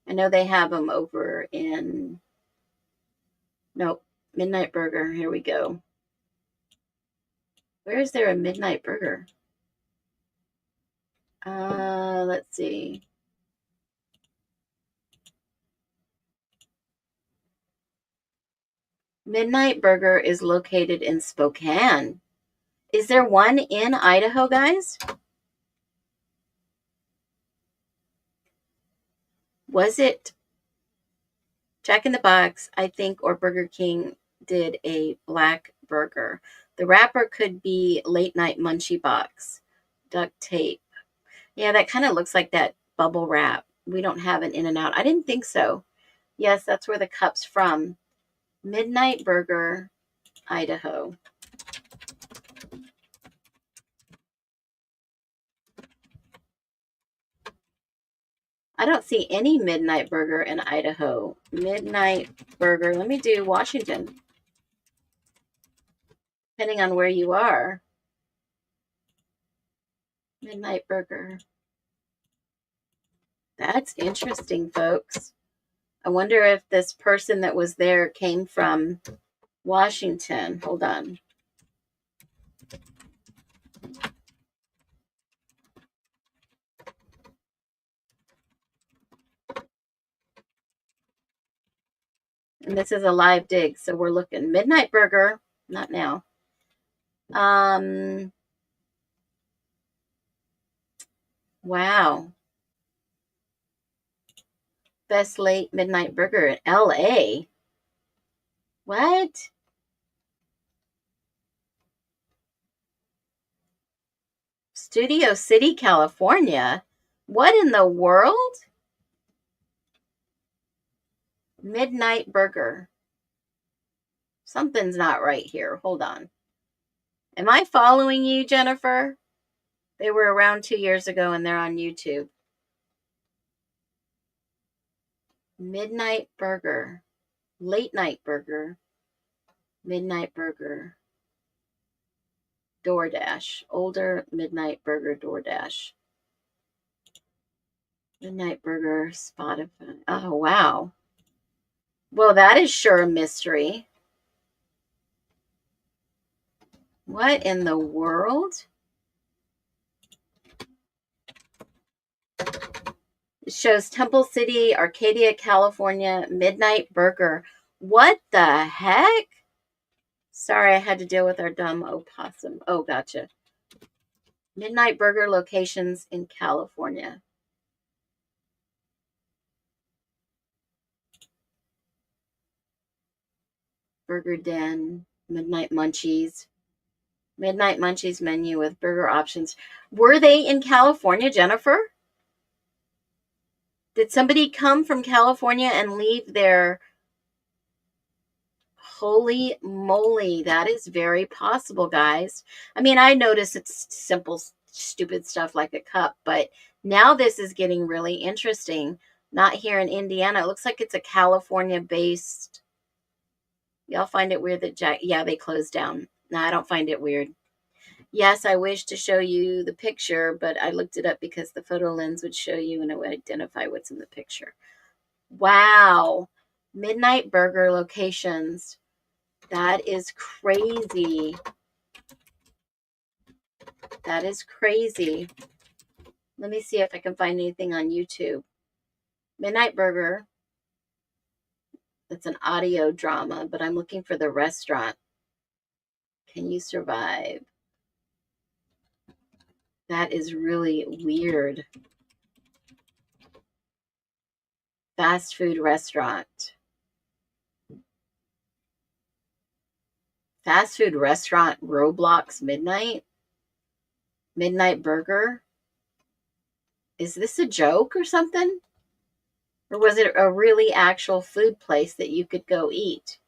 A: I know they have them over in... Nope. Midnight Burger. Here we go. Where is there a Midnight Burger? Let's see. Midnight Burger is located in Spokane. Is there one in Idaho, guys? Was it Jack in the Box, I think, or Burger King did a black burger? The wrapper could be Late Night Munchie Box. Duct tape. Yeah, that kind of looks like that bubble wrap. We don't have an In and Out. I didn't think so. Yes, that's where the cup's from. Midnight Burger, Idaho. I don't see any Midnight Burger in Idaho. Midnight Burger. Let me do Washington. Depending on where you are. Midnight Burger. That's interesting, folks. I wonder if this person that was there came from Washington. Hold on. And this is a live dig, so we're looking. Midnight Burger. Not now. Wow. Best late midnight burger in LA. What? Studio City, California. What in the world? Midnight Burger. Something's not right here. Hold on. Am I following you, Jennifer? They were around 2 years ago and they're on YouTube. Midnight Burger. Late Night Burger. Midnight Burger. DoorDash. Older Midnight Burger DoorDash. Midnight Burger Spotify. Oh, wow. Well, that is sure a mystery. What in the world? It shows Temple City, Arcadia, California, Midnight Burger. What the heck? Sorry, I had to deal with our dumb opossum. Oh, gotcha. Midnight Burger locations in California. Burger Den, Midnight Munchies. Midnight Munchies menu with burger options. Were they in California, Jennifer? Did somebody come from California and leave their... Holy moly, that is very possible, guys. I mean, I notice it's simple, stupid stuff like a cup, but now this is getting really interesting. Not here in Indiana. It looks like it's a California-based... Y'all find it weird that Jack... Yeah, they closed down. No, I don't find it weird. Yes, I wish to show you the picture, but I looked it up because the photo lens would show you and it would identify what's in the picture. Wow. Midnight Burger locations. That is crazy. That is crazy. Let me see if I can find anything on YouTube. Midnight Burger. It's an audio drama, but I'm looking for the restaurant. Can you survive? That is really weird. Fast food restaurant. Fast food restaurant Roblox Midnight. Midnight Burger. Is this a joke or something? Or was it a really actual food place that you could go eat?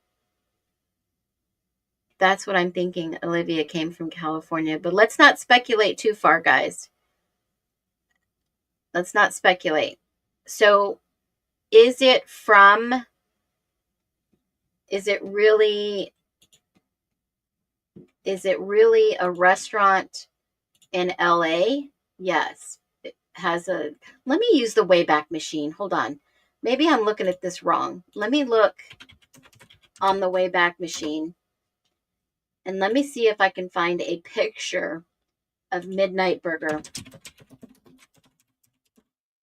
A: That's what I'm thinking. Olivia came from California. But let's not speculate too far, guys. Let's not speculate. So is it really a restaurant in LA? Yes. It has a, let me use the Wayback Machine. Hold on. Maybe I'm looking at this wrong. Let me look on the Wayback Machine. And let me see if I can find a picture of Midnight Burger.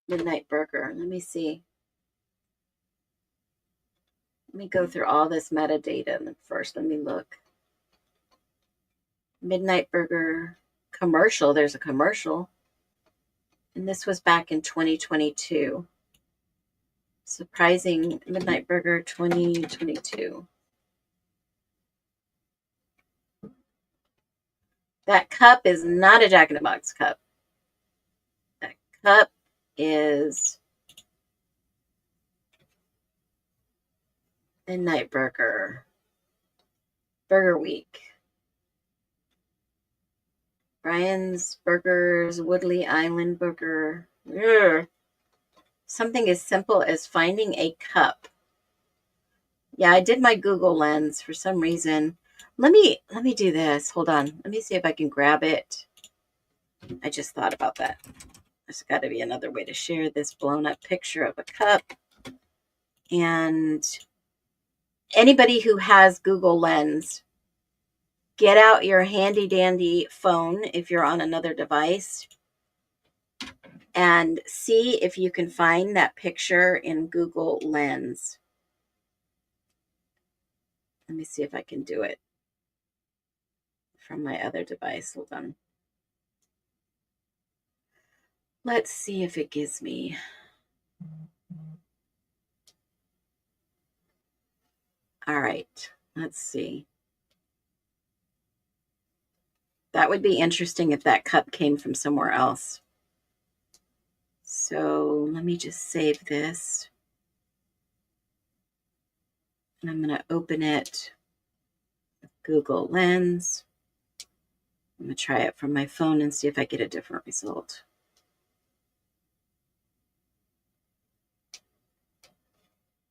A: Midnight Burger. Let me see. Let me go through all this metadata first. Let me look. Midnight Burger commercial. There's a commercial. And this was back in 2022. Surprising Midnight Burger 2022. That cup is not a Jack in the Box cup. That cup is Midnight Burger. Burger Week. Brian's Burgers, Woodley Island Burger. Ugh. Something as simple as finding a cup. Yeah, I did my Google Lens for some reason. Let me do this. Hold on. Let me see if I can grab it. I just thought about that. There's got to be another way to share this blown up picture of a cup. And anybody who has Google Lens, get out your handy dandy phone if you're on another device and see if you can find that picture in Google Lens. Let me see if I can do it from my other device. Hold on. Let's see if it gives me. All right, let's see. That would be interesting if that cup came from somewhere else. So let me just save this. And I'm going to open it with Google Lens. I'm going to try it from my phone and see if I get a different result.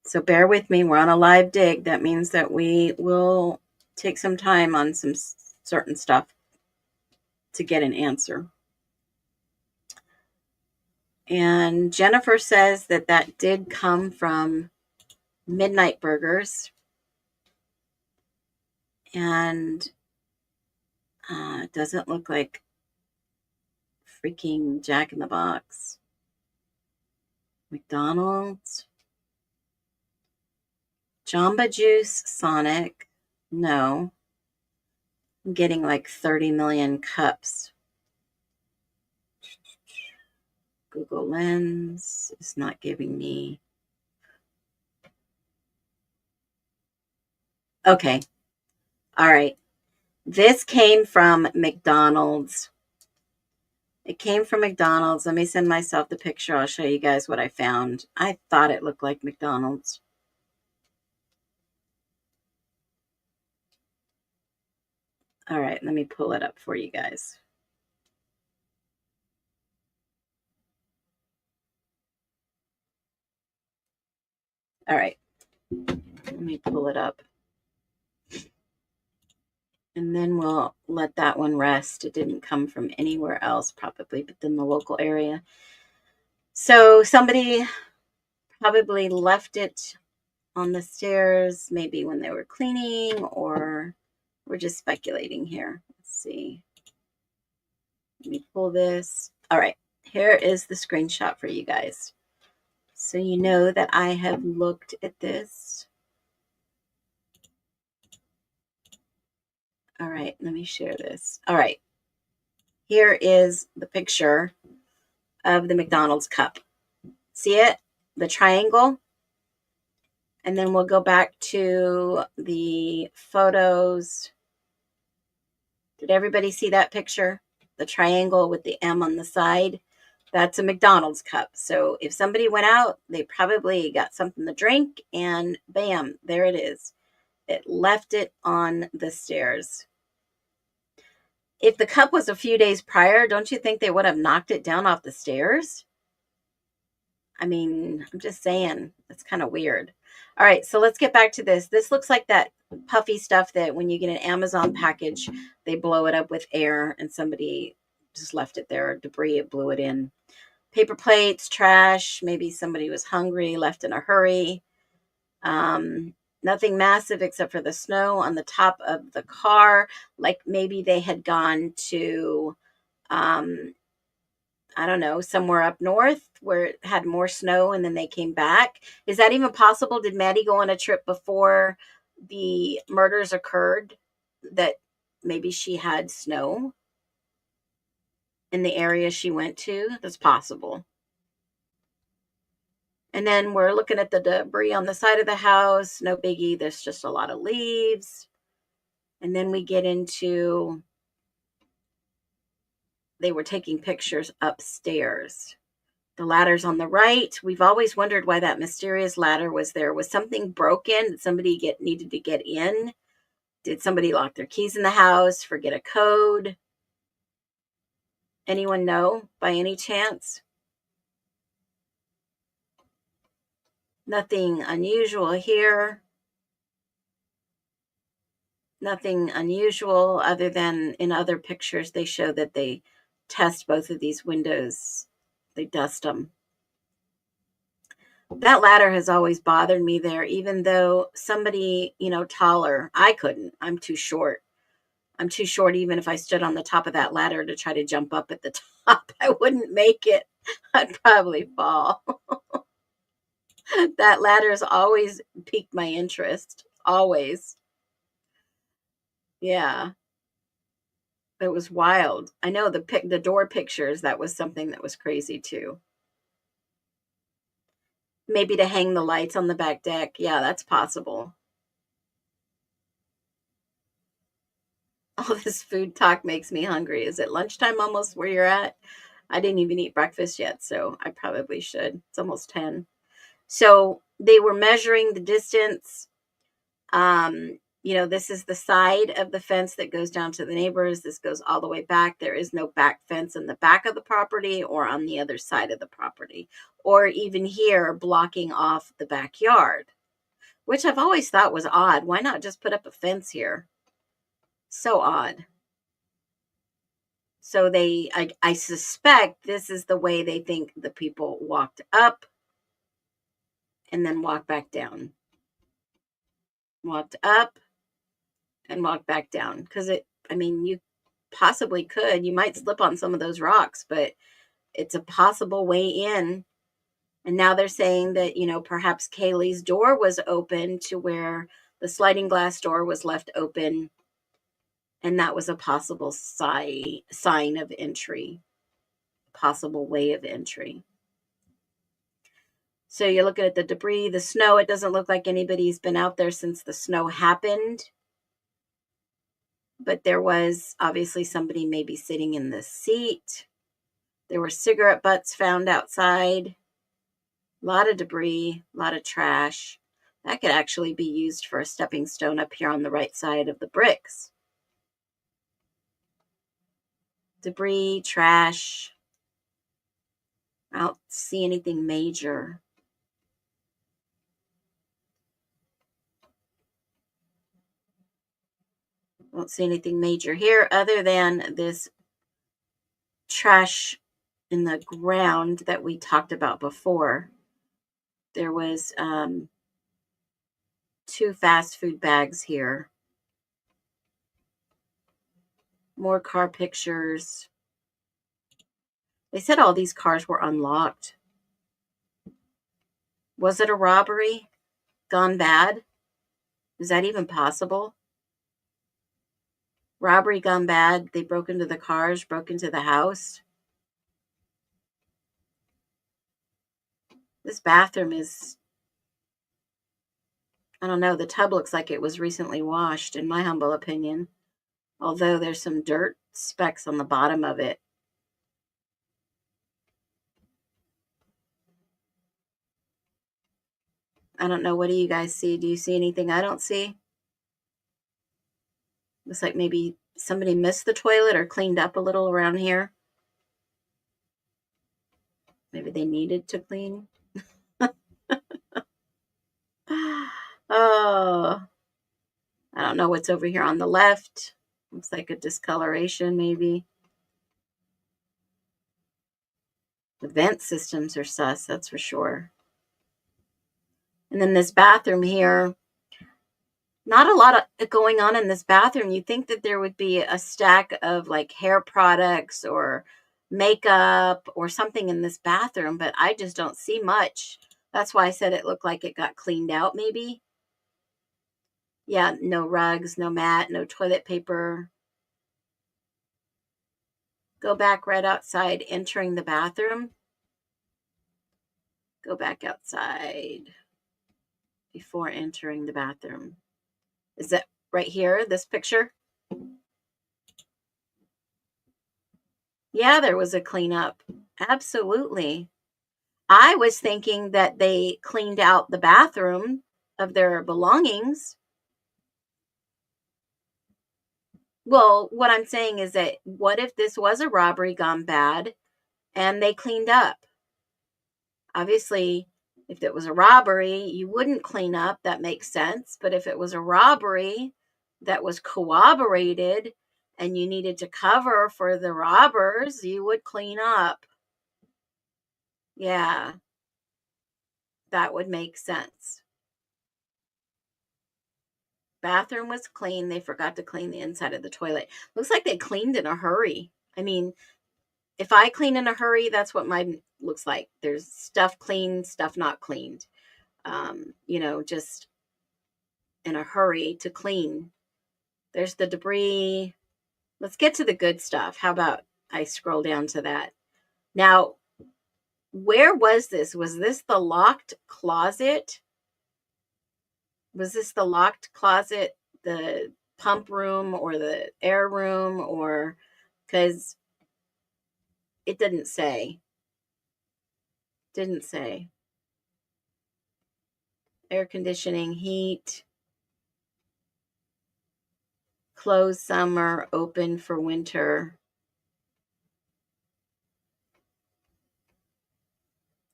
A: So bear with me. We're on a live dig. That means that we will take some time on some certain stuff to get an answer. And Jennifer says that that did come from Midnight Burgers. And it doesn't look like freaking Jack in the Box. McDonald's. Jamba Juice, Sonic. No. I'm getting like 30 million cups. Google Lens is not giving me. Okay. All right. This came from McDonald's. It came from McDonald's. Let me send myself the picture. I'll show you guys what I found. I thought it looked like McDonald's. All right. Let me pull it up for you guys. All right. Let me pull it up. And then we'll let that one rest. It didn't come from anywhere else, probably, but in the local area. So somebody probably left it on the stairs, maybe when they were cleaning, or we're just speculating here. Let's see. Let me pull this. All right. Here is the screenshot for you guys. So you know that I have looked at this. All right, let me share this. All right, here is the picture of the McDonald's cup. See it? the triangle. And then we'll go back to the photos. Did everybody see that picture? The triangle with the M on the side. That's a McDonald's cup. So if somebody went out, they probably got something to drink, and bam, there it is. It left it on the stairs. If the cup was a few days prior, don't you think they would have knocked it down off the stairs? I mean, I'm just saying, it's kind of weird. All right, so let's get back to this. This looks like that puffy stuff that when you get an Amazon package, they blow it up with air and somebody just left it there. Debris, it blew it in. Paper plates, trash. Maybe somebody was hungry, left in a hurry. Nothing massive except for the snow on the top of the car. Like maybe they had gone to, I don't know, somewhere up north where it had more snow and then they came back. Is that even possible? Did Maddie go on a trip before the murders occurred that maybe she had snow in the area she went to? That's possible. And then we're looking at the debris on the side of the house. No biggie. There's just a lot of leaves. And then we get into, they were taking pictures upstairs. The ladder's on the right. We've always wondered why that mysterious ladder was there. Was something broken? Did somebody needed to get in? Did somebody lock their keys in the house? Forget a code? Anyone know by any chance? Nothing unusual here. Nothing unusual other than in other pictures they show that they test both of these windows. They dust them. That ladder has always bothered me there, even though somebody, taller, I couldn't. I'm too short. I'm too short even if I stood on the top of that ladder to try to jump up at the top. I wouldn't make it. I'd probably fall. That ladder's always piqued my interest. Always. Yeah. It was wild. I know the door pictures, that was something that was crazy too. Maybe to hang the lights on the back deck. Yeah, that's possible. All this food talk makes me hungry. Is it lunchtime almost where you're at? I didn't even eat breakfast yet, so I probably should. It's almost 10. So they were measuring the distance. This is the side of the fence that goes down to the neighbors. This goes all the way back. There is no back fence in the back of the property or on the other side of the property, or even here blocking off the backyard, which I've always thought was odd. Why not just put up a fence here? So odd. So I suspect this is the way they think the people walked up and then walked back down. Walked up and walked back down. Because you possibly could. You might slip on some of those rocks, but it's a possible way in. And now they're saying that, perhaps Kaylee's door was open to where the sliding glass door was left open. And that was a possible sign of entry, possible way of entry. So you're looking at the debris, the snow. It doesn't look like anybody's been out there since the snow happened. But there was obviously somebody maybe sitting in the seat. There were cigarette butts found outside. A lot of debris, a lot of trash. That could actually be used for a stepping stone up here on the right side of the bricks. Debris, trash. I don't see anything major. I don't see anything major here other than this trash in the ground that we talked about before. There was 2 fast food bags here. More car pictures. They said all these cars were unlocked. Was it a robbery gone bad? Is that even possible? Robbery gone bad. They broke into the cars, broke into the house. This bathroom is, I don't know, the tub looks like it was recently washed, in my humble opinion. Although there's some dirt specks on the bottom of it. I don't know. What do you guys see? Do you see anything I don't see? Looks like maybe somebody missed the toilet or cleaned up a little around here. Maybe they needed to clean. Oh, I don't know what's over here on the left. Looks like a discoloration, maybe. The vent systems are sus, that's for sure. And then this bathroom here, not a lot of going on in this bathroom. You think that there would be a stack of like hair products or makeup or something in this bathroom, but I just don't see much. That's why I said it looked like it got cleaned out, maybe. Yeah, no rugs, no mat, no toilet paper. Go back right outside, entering the bathroom. Go back outside before entering the bathroom. Is that right here, this picture? Yeah, there was a cleanup. Absolutely. I was thinking that they cleaned out the bathroom of their belongings. Well, what I'm saying is that what if this was a robbery gone bad and they cleaned up? Obviously, if it was a robbery, you wouldn't clean up. That makes sense. But if it was a robbery that was corroborated and you needed to cover for the robbers, you would clean up. Yeah, that would make sense. Bathroom was clean. They forgot to clean the inside of the toilet. Looks like they cleaned in a hurry. I mean, if I clean in a hurry, that's what mine looks like. There's stuff cleaned, stuff not cleaned. Just in a hurry to clean. There's the debris. Let's get to the good stuff. How about I scroll down to that? Now, where was this? Was this the locked closet? Was this the locked closet, the pump room, or the air room? Or because it didn't say. Didn't say. Air conditioning, heat, closed summer, open for winter.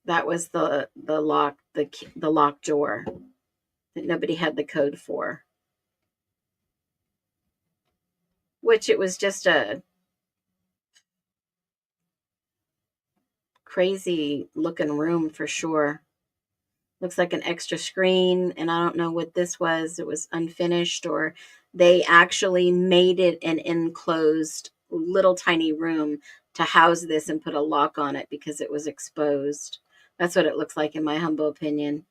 A: That was the lock, the locked door that nobody had the code for. Which it was just a crazy looking room for sure. Looks like an extra screen, and I don't know what this was. It was unfinished, or they actually made it an enclosed little tiny room to house this and put a lock on it because it was exposed. That's what it looks like in my humble opinion.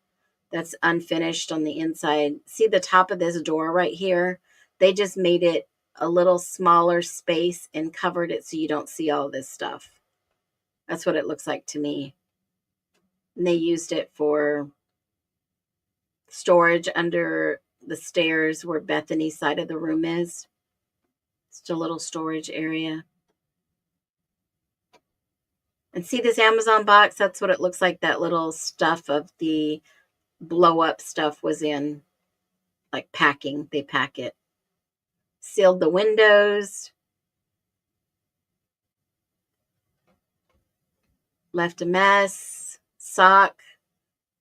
A: That's unfinished on the inside. See the top of this door right here? They just made it a little smaller space and covered it so you don't see all this stuff. That's what it looks like to me. And they used it for storage under the stairs where Bethany's side of the room is. Just a little storage area. And see this Amazon box? That's what it looks like. That little stuff of the blow up stuff was in, like packing. They pack it. Sealed the windows. Left a mess. Sock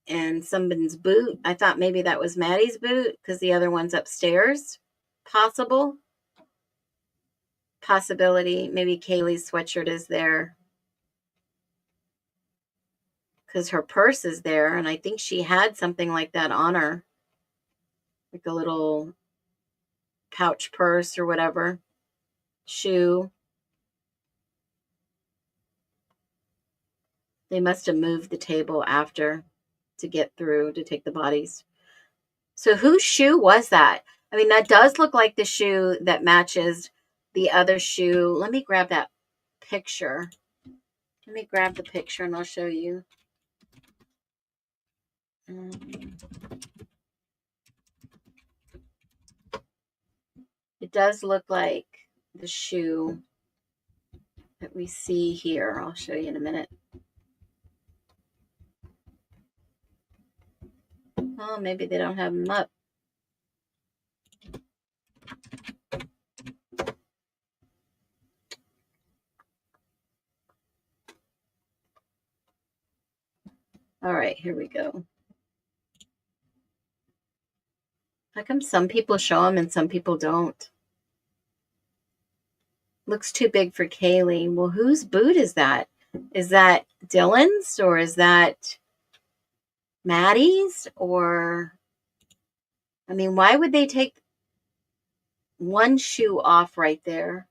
A: and somebody's boot. I thought maybe that was Maddie's boot because the other one's upstairs. Possibility. Maybe Kaylee's sweatshirt is there because her purse is there, and I think she had something like that on her, like a little pouch purse or whatever. Shoe. They must have moved the table after to get through to take the bodies. So whose shoe was that? I mean, that does look like the shoe that matches the other shoe. Let me grab that picture. Let me grab the picture and I'll show you. It does look like the shoe that we see here. I'll show you in a minute. Oh, maybe they don't have them up. All right, here we go. How come some people show them and some people don't? Looks too big for Kaylee. Well, whose boot is that? Is that Dylan's or is that Maddie's? Or, I mean, why would they take one shoe off right there?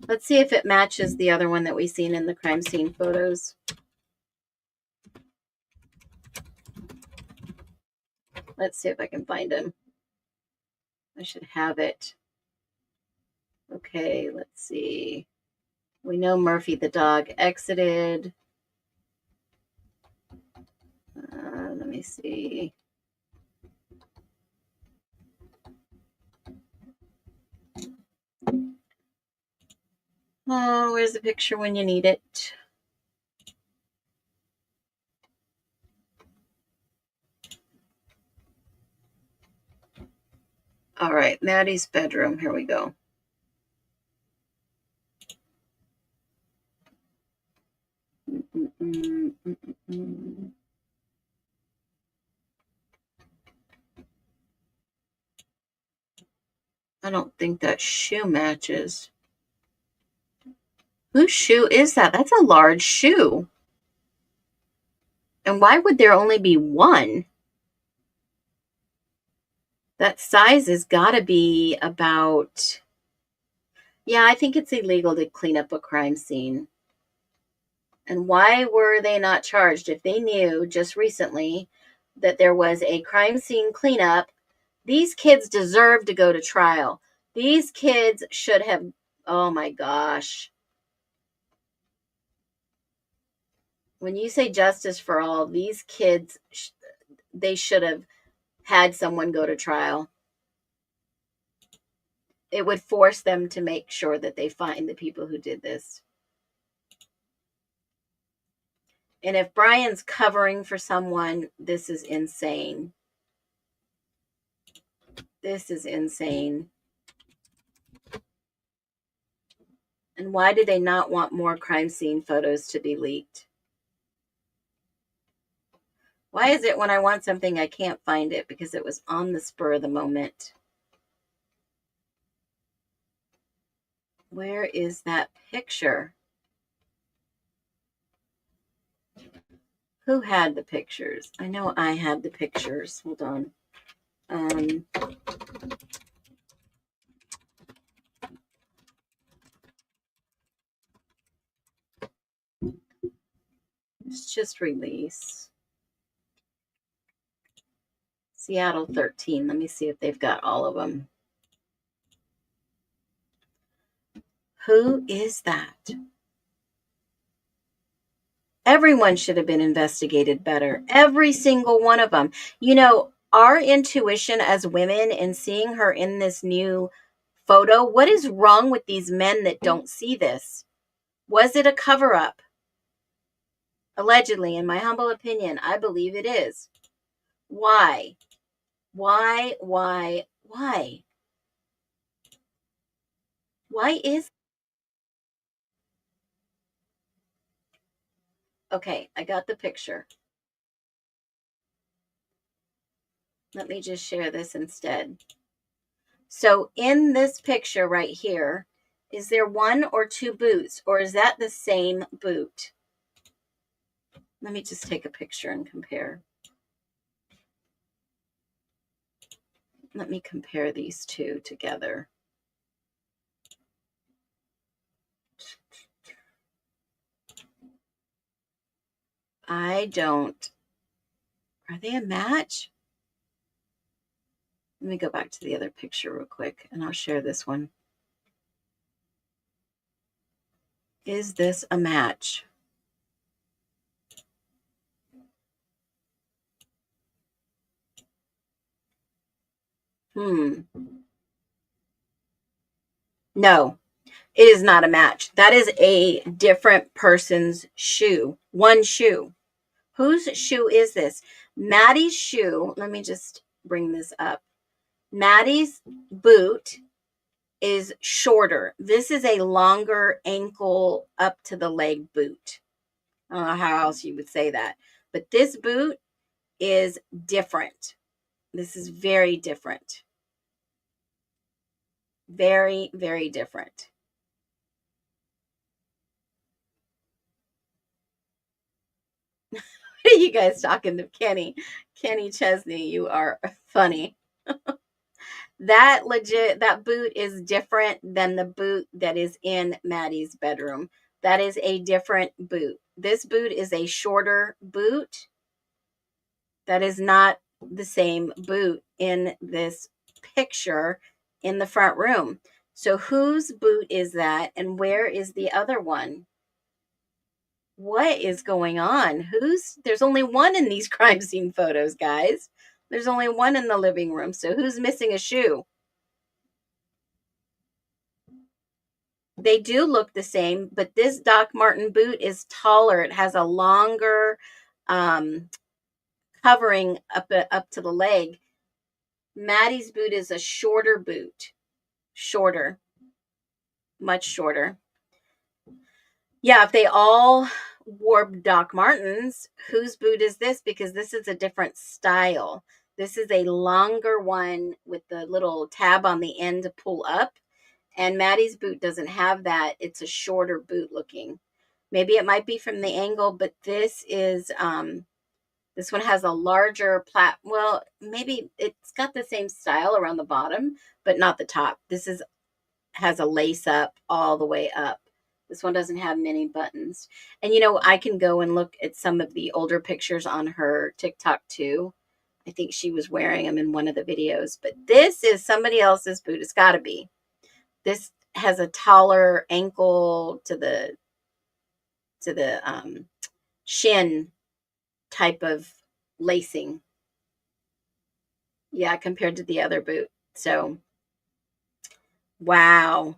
A: Let's see if it matches the other one that we've seen in the crime scene photos. Let's see if I can find him. I should have it. Okay, let's see. We know Murphy the dog exited. Let me see. Oh, where's the picture when you need it? All right, Maddie's bedroom. Here we go. I don't think that shoe matches. Whose shoe is that? That's a large shoe. And why would there only be one? That size has got to be about... Yeah, I think it's illegal to clean up a crime scene. And why were they not charged if they knew just recently that there was a crime scene cleanup? These kids deserve to go to trial. These kids should have... Oh my gosh. When you say justice for all, these kids, they should have had someone go to trial. It would force them to make sure that they find the people who did this. And if Brian's covering for someone, this is insane. This is insane. And why do they not want more crime scene photos to be leaked? Why is it when I want something, I can't find it because it was on the spur of the moment? Where is that picture? Who had the pictures? I know I had the pictures. Hold on. It's just release. Seattle 13. Let me see if they've got all of them. Who is that? Everyone should have been investigated better. Every single one of them. You know, our intuition as women in seeing her in this new photo, what is wrong with these men that don't see this? Was it a cover-up? Allegedly, in my humble opinion, I believe it is. Why? Why? Why is... Okay, I got the picture. Let me just share this instead. So in this picture right here, is there one or two boots, or is that the same boot? Let me just take a picture and compare. Let me compare these two together. I don't... Are they a match? Let me go back to the other picture real quick, and I'll share this one. Is this a match? Hmm. No, it is not a match. That is a different person's shoe. One shoe. Whose shoe is this? Maddie's shoe. Let me just bring this up. Maddie's boot is shorter. This is a longer ankle up to the leg boot. I don't know how else you would say that. But this boot is different. This is very different. Very, very different. What are you guys talking to Kenny? Kenny Chesney, you are funny. That boot is different than the boot that is in Maddie's bedroom. That is a different boot. This boot is a shorter boot. That is not the same boot in this picture in the front room. So whose boot is that and where is the other one? What is going on? There's only one in these crime scene photos, guys. There's only one in the living room. So who's missing a shoe? They do look the same, but this Doc Marten boot is taller. It has a longer covering up to the leg. Maddie's boot is a shorter boot. Shorter. Much shorter. Yeah, if they all wore Doc Martens, whose boot is this? Because this is a different style. This is a longer one with the little tab on the end to pull up. And Maddie's boot doesn't have that. It's a shorter boot looking. Maybe it might be from the angle, but this one has a larger well, maybe it's got the same style around the bottom, but not the top. Has a lace up all the way up. This one doesn't have many buttons. And I can go and look at some of the older pictures on her TikTok too. I think she was wearing them in one of the videos, but this is somebody else's boot. It's got to be. This has a taller ankle to the shin type of lacing. Yeah, compared to the other boot. So, wow.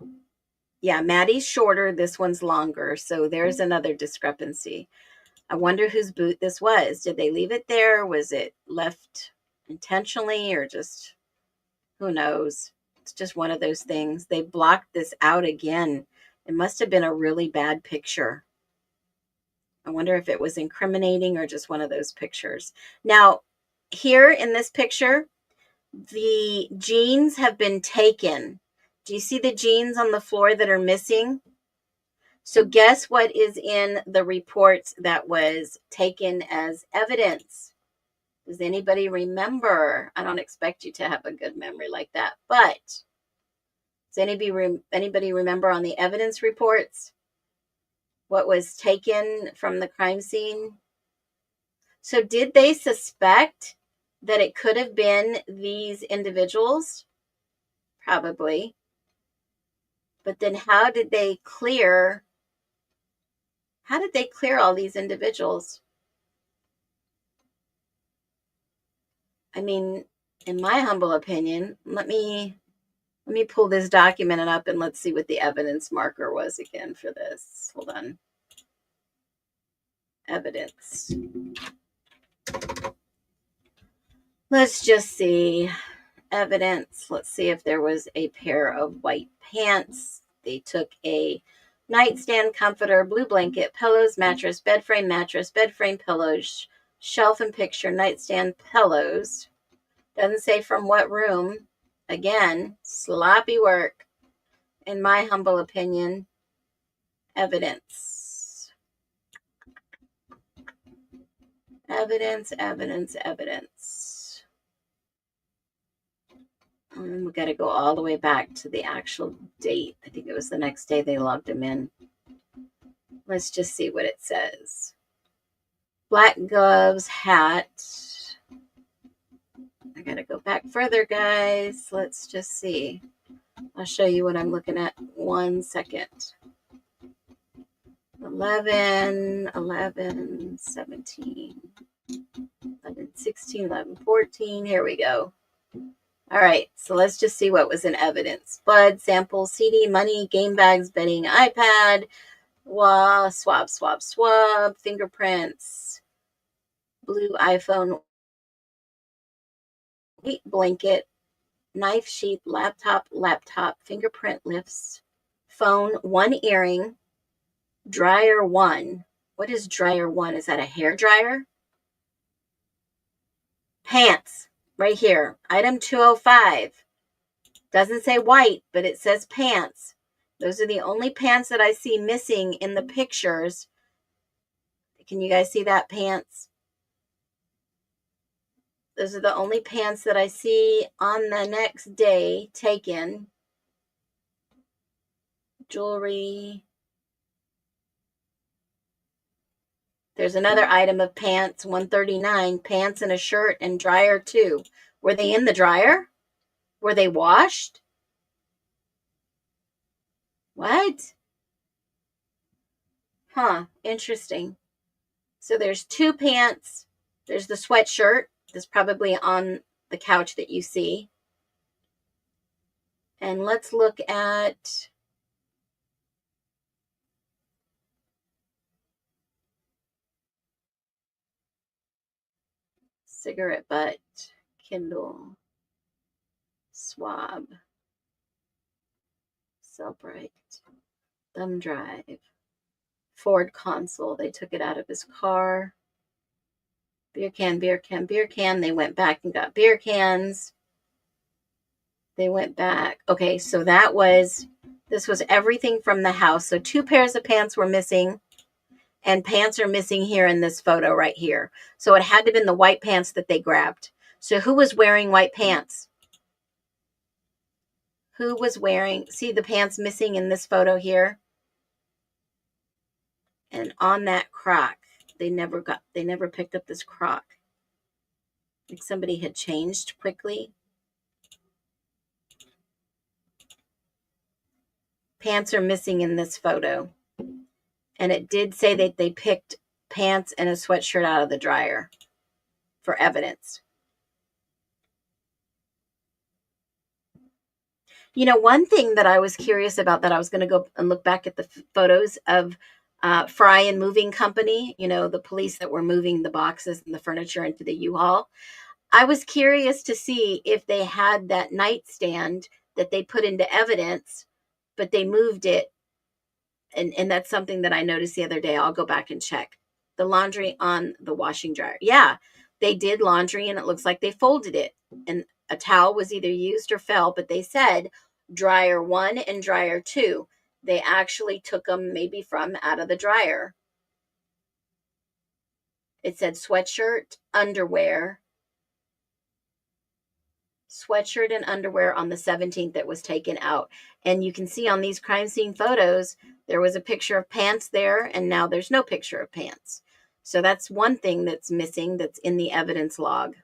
A: Yeah, Maddie's shorter. This one's longer. So there's another discrepancy. I wonder whose boot this was. Did they leave it there? Was it left intentionally or just who knows? It's just one of those things. They blocked this out again. It must have been a really bad picture. I wonder if it was incriminating or just one of those pictures. Now, here in this picture, the jeans have been taken. Do you see the jeans on the floor that are missing? So guess what is in the reports that was taken as evidence? Does anybody remember? I don't expect you to have a good memory like that, but does anybody remember on the evidence reports what was taken from the crime scene? So did they suspect that it could have been these individuals? Probably. But then how did they clear all these individuals? I mean, in my humble opinion, let me pull this document up and let's see what the evidence marker was again for this. Hold on. Evidence. Let's just see. Evidence. Let's see if there was a pair of white pants. They took a nightstand, comforter, blue blanket, pillows, mattress, bed frame, pillows, shelf and picture, nightstand, pillows. Doesn't say from what room. Again, sloppy work, in my humble opinion. Evidence. Evidence. We got to go all the way back to the actual date. I think it was the next day they logged him in. Let's just see what it says. Black gloves, hat. I got to go back further, guys. Let's just see. I'll show you what I'm looking at. 1 second. 11, 17, 11, 16, 11, 14. Here we go. All right, so let's just see what was in evidence. Blood, sample, CD, money, game bags, bedding, iPad, swab, fingerprints, blue iPhone, white blanket, knife sheath, laptop, fingerprint lifts, phone, one earring, dryer one. What is dryer one? Is that a hair dryer? Pants, right here. Item 205. Doesn't say white, but it says pants. Those are the only pants that I see missing in the pictures. Can you guys see that, pants? Those are the only pants that I see on the next day taken. Jewelry. There's another item of pants, 139, pants and a shirt and dryer too. Were they in the dryer? Were they washed? What? Huh, interesting. So there's two pants. There's the sweatshirt that's probably on the couch that you see. And let's look at cigarette butt, Kindle, swab, Cellbrite, thumb drive, Ford console. They took it out of his car. Beer can. They went back and got beer cans. They went back. Okay, so this was everything from the house. So 2 pairs of pants were missing, and pants are missing here in this photo right here. So it had to have been the white pants that they grabbed. So who was wearing white pants? Who was wearing, see the pants missing in this photo here? And on that crock, they never picked up this crock. Like somebody had changed quickly. Pants are missing in this photo. And it did say that they picked pants and a sweatshirt out of the dryer for evidence. You know, one thing that I was curious about, that I was going to go and look back at the photos of Fry and Moving Company, you know, the police that were moving the boxes and the furniture into the U-Haul. I was curious to see if they had that nightstand that they put into evidence, but they moved it. And that's something that I noticed the other day. I'll go back and check. The laundry on the washing dryer. Yeah, they did laundry, and it looks like they folded it. And a towel was either used or fell, but they said dryer 1 and dryer 2. They actually took them maybe from out of the dryer. It said sweatshirt and underwear on the 17th that was taken out. And you can see on these crime scene photos, there was a picture of pants there, and now there's no picture of pants. So that's one thing that's missing that's in the evidence log.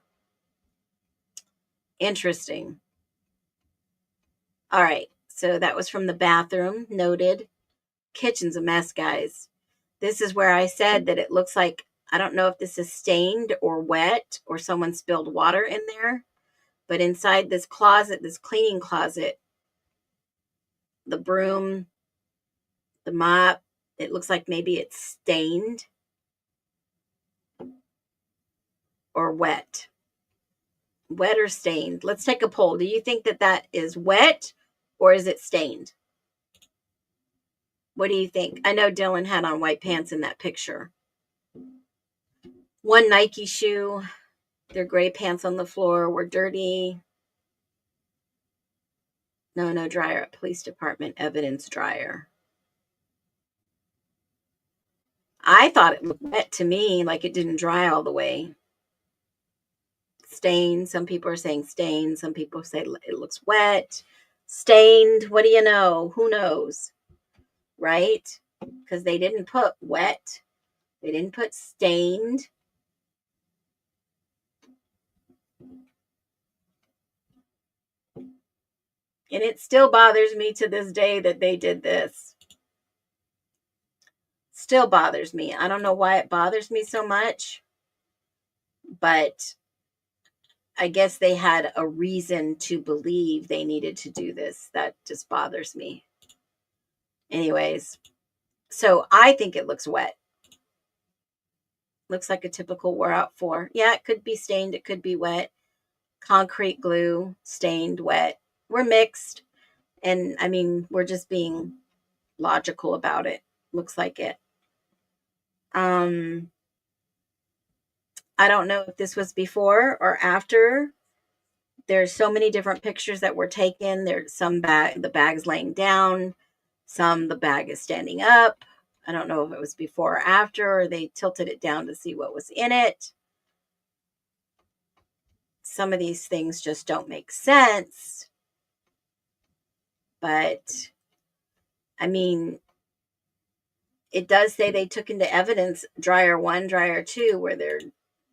A: Interesting. All right, so that was from the bathroom, noted. Kitchen's a mess, guys. This is where I said that it looks like, I don't know if this is stained or wet or someone spilled water in there, but inside this closet, this cleaning closet, the broom, the mop, it looks like maybe it's stained or wet. Wet or stained? Let's take a poll. Do you think that that is wet or is it stained? What do you think? I know Dylan had on white pants in that picture. One Nike shoe. Their gray pants on the floor were dirty. No dryer at police department. Evidence dryer. I thought it looked wet to me, like it didn't dry all the way. Stained. Some people are saying stained. Some people say it looks wet. Stained. What do you know? Who knows? Right? Because they didn't put wet. They didn't put stained. And it still bothers me to this day that they did this. Still bothers me. I don't know why it bothers me so much, but I guess they had a reason to believe they needed to do this. That just bothers me. Anyways, so I think it looks wet. Looks like a typical wore out 4. Yeah, it could be stained. It could be wet. Concrete glue, stained, wet. We're mixed. And I mean, we're just being logical about it. Looks like it. I don't know if this was before or after. There's so many different pictures that were taken. There's some the bag's laying down, some the bag is standing up. I don't know if it was before or after, or they tilted it down to see what was in it. Some of these things just don't make sense. But I mean, it does say they took into evidence dryer 1, dryer 2, where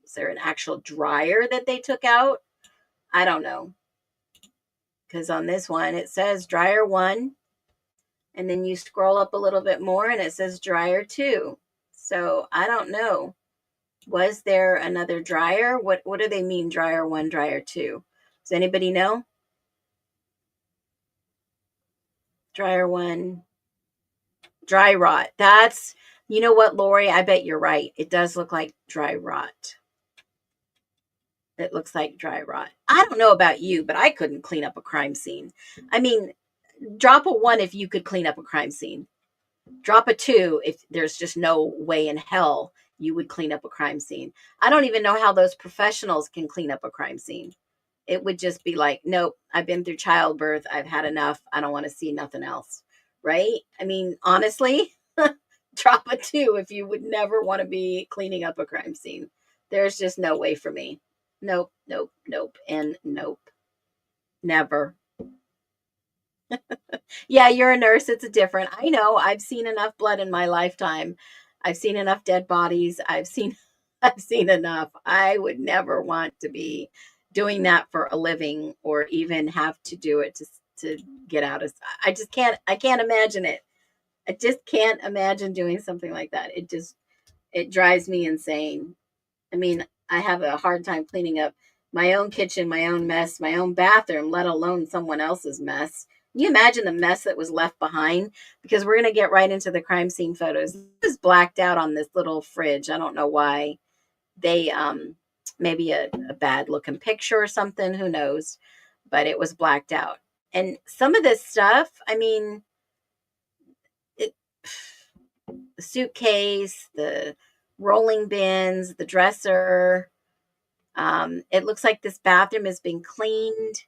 A: is there an actual dryer that they took out? I don't know. Because on this one, it says dryer 1, and then you scroll up a little bit more and it says dryer 2. So I don't know. Was there another dryer? What do they mean, dryer 1, dryer 2? Does anybody know? Dryer 1, dry rot. That's, you know what, Lori? I bet you're right. It does look like dry rot. It looks like dry rot. I don't know about you, but I couldn't clean up a crime scene. I mean, drop a 1 if you could clean up a crime scene. Drop a 2 if there's just no way in hell you would clean up a crime scene. I don't even know how those professionals can clean up a crime scene. It would just be like, nope, I've been through childbirth. I've had enough. I don't want to see nothing else. Right? I mean, honestly, drop a 2 if you would never want to be cleaning up a crime scene. There's just no way for me. Nope, nope, nope, and nope. Never. Yeah, you're a nurse. It's different. I know. I've seen enough blood in my lifetime. I've seen enough dead bodies. I've seen enough. I would never want to be doing that for a living or even have to do it to get out of. I can't imagine it. I just can't imagine doing something like that. It drives me insane. I mean, I have a hard time cleaning up my own kitchen, my own mess, my own bathroom, let alone someone else's mess. Can you imagine the mess that was left behind? Because we're going to get right into the crime scene photos. This is blacked out on this little fridge. I don't know why. They, maybe a bad looking picture or something. Who knows? But it was blacked out. And some of this stuff, I mean, the suitcase, the rolling bins, the dresser. It looks like this bathroom has been cleaned,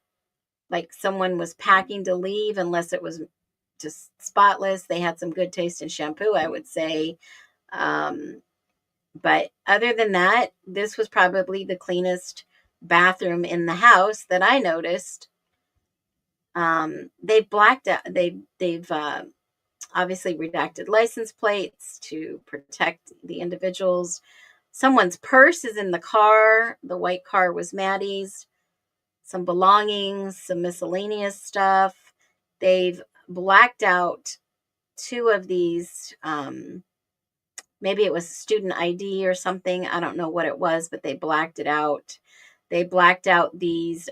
A: like someone was packing to leave, unless it was just spotless. They had some good taste in shampoo, I would say. But other than that, this was probably the cleanest bathroom in the house that I noticed. They've blacked out. They've obviously redacted license plates to protect the individuals. Someone's purse is in the car. The white car was Maddie's. Some belongings, some miscellaneous stuff. They've blacked out 2 of these. Maybe it was student ID or something. I don't know what it was, but they blacked it out. They blacked out these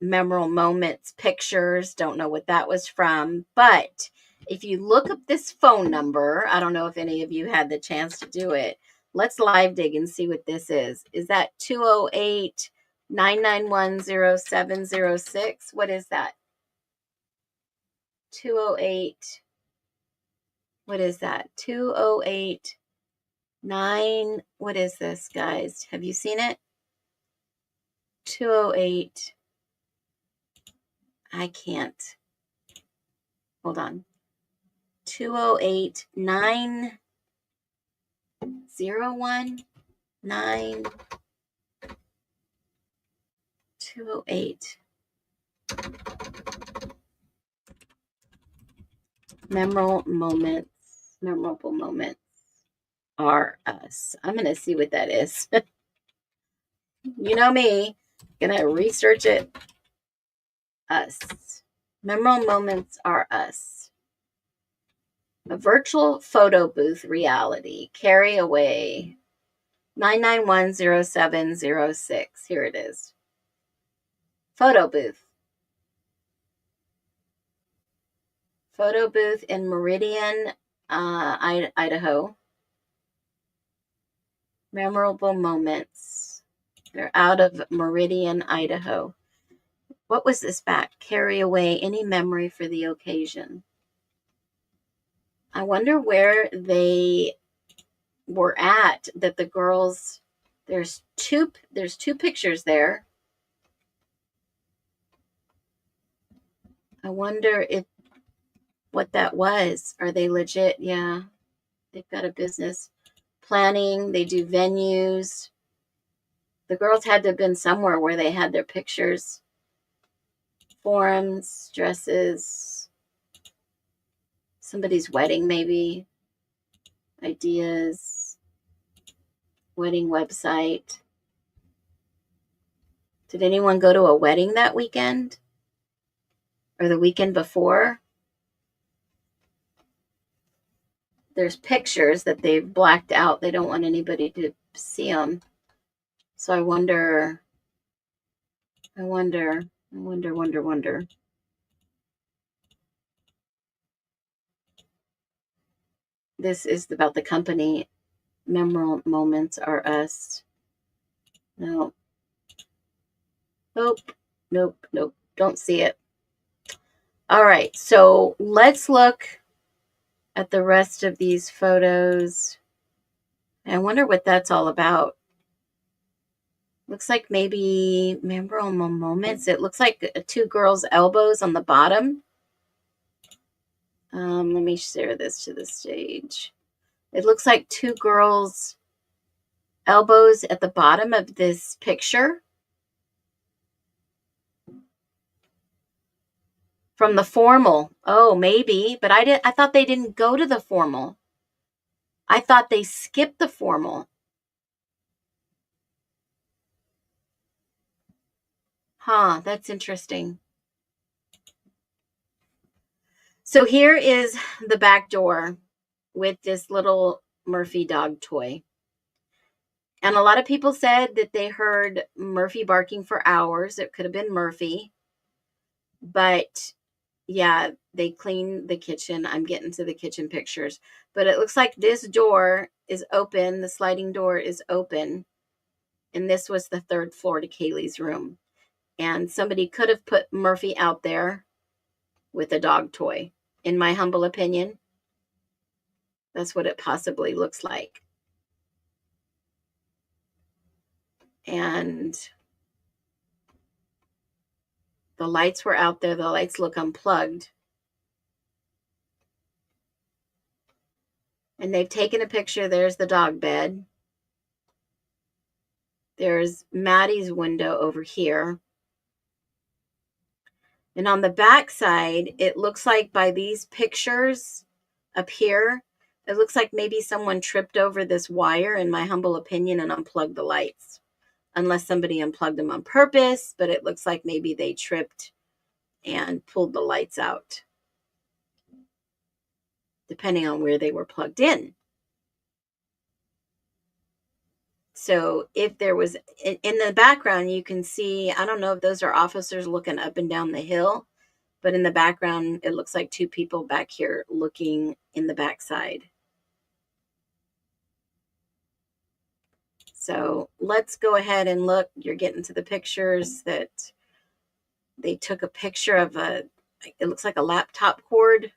A: memorable moments pictures. Don't know what that was from. But if you look up this phone number, I don't know if any of you had the chance to do it. Let's live dig and see what this is. Is that 208-991-0706? What is that? 208. What is that? 208 9. What is this, guys? Have you seen it? 208. I can't. Hold on. 208 901 9 208. Memorable moments are us. I'm going to see what that is. You know me, gonna research it. Us. Memorable moments are us. A virtual photo booth reality. Carry away. 9910706. Here it is. Photo booth. Photo booth in Meridian, Idaho. Memorable moments. They're out of Meridian, Idaho. What was this back? Carry away any memory for the occasion. I wonder where they were at that the girls, there's two pictures there. I wonder if what that was. Are they legit? Yeah. They've got a business planning. They do venues. The girls had to have been somewhere where they had their pictures. Forums, dresses, somebody's wedding maybe, ideas, wedding website. Did anyone go to a wedding that weekend or the weekend before? There's pictures that they've blacked out. They don't want anybody to see them. So I wonder. This is about the company. Memorable moments are us. No. Nope. Don't see it. All right. So let's look at the rest of these photos. I wonder what that's all about. Looks like maybe memorable moments. It looks like two girls' elbows on the bottom. Let me share this to the stage. It looks like two girls' elbows at the bottom of this picture. From the formal. Oh, maybe. But I thought they didn't go to the formal. I thought they skipped the formal. Huh, that's interesting. So here is the back door with this little Murphy dog toy. And a lot of people said that they heard Murphy barking for hours. It could have been Murphy. But yeah, they cleaned the kitchen. I'm getting to the kitchen pictures. But it looks like this door is open. The sliding door is open. And this was the third floor to Kaylee's room. And somebody could have put Murphy out there with a dog toy. In my humble opinion, that's what it possibly looks like. And the lights were out there. The lights look unplugged. And they've taken a picture. There's the dog bed. There's Maddie's window over here. And on the back side, it looks like by these pictures up here, it looks like maybe someone tripped over this wire, in my humble opinion, and unplugged the lights. Unless somebody unplugged them on purpose, but it looks like maybe they tripped and pulled the lights out, depending on where they were plugged in. So if there was, in the background, you can see, I don't know if those are officers looking up and down the hill, but in the background, it looks like two people back here looking in the backside. So let's go ahead and look. You're getting to the pictures that they took a picture of it looks like a laptop cord,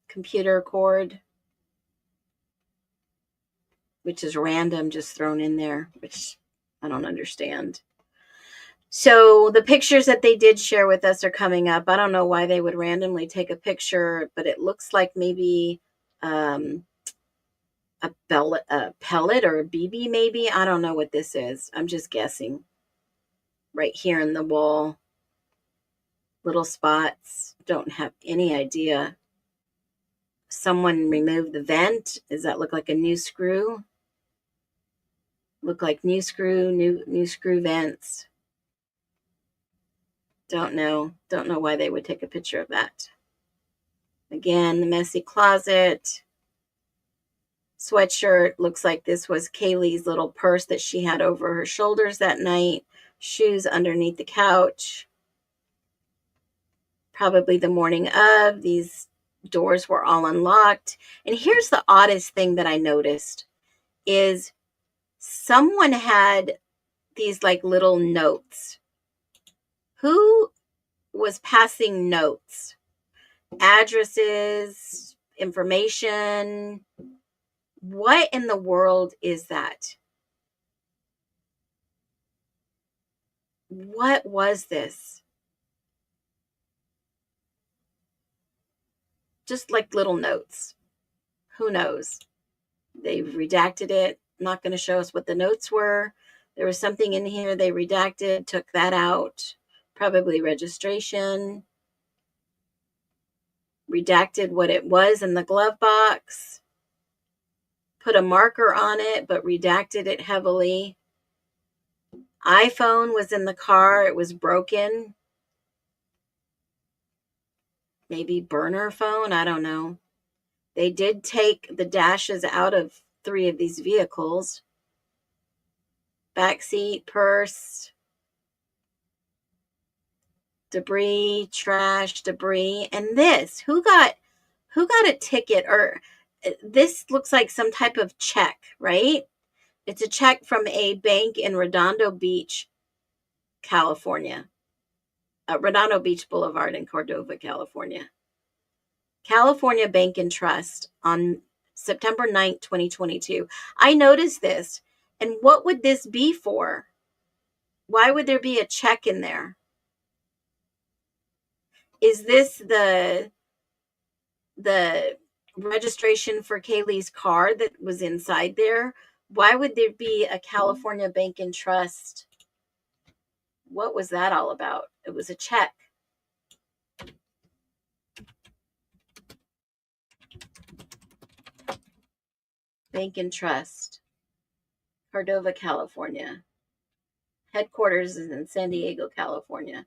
A: computer cord, which is random, just thrown in there, which I don't understand. So the pictures that they did share with us are coming up. I don't know why they would randomly take a picture, but it looks like maybe a pellet or a BB maybe. I don't know what this is. I'm just guessing. Right here in the wall. Little spots. Don't have any idea. Someone removed the vent. Does that look like a new screw? Look like new screw, new screw vents. Don't know why they would take a picture of that. Again, the messy closet. sweatshirt. Looks like this was Kaylee's little purse that she had over her shoulders that night. Shoes underneath the couch. Probably the morning of. These doors were all unlocked. And here's the oddest thing that I noticed is someone had these like little notes. Who was passing notes? Addresses, information. What in the world is that? What was this? Just like little notes. Who knows? They've redacted it. Not going to show us what the notes were. There was something in here they redacted, took that out. Probably registration. Redacted what it was in the glove box. Put a marker on it, but redacted it heavily. iPhone was in the car. It was broken. Maybe burner phone. I don't know. They did take the dashes out of 3 of these vehicles. Backseat, purse, debris, trash, debris. And this, who got a ticket? Or this looks like some type of check, right? It's a check from a bank in Redondo Beach, California. Redondo Beach Boulevard in Cordova, California. California Bank and Trust on September 9th, 2022. I noticed this. And what would this be for? Why would there be a check in there? Is this the registration for Kaylee's car that was inside there? Why would there be a California Bank and Trust? What was that all about? It was a check. Bank and Trust, Cordova, California. Headquarters is in San Diego, California.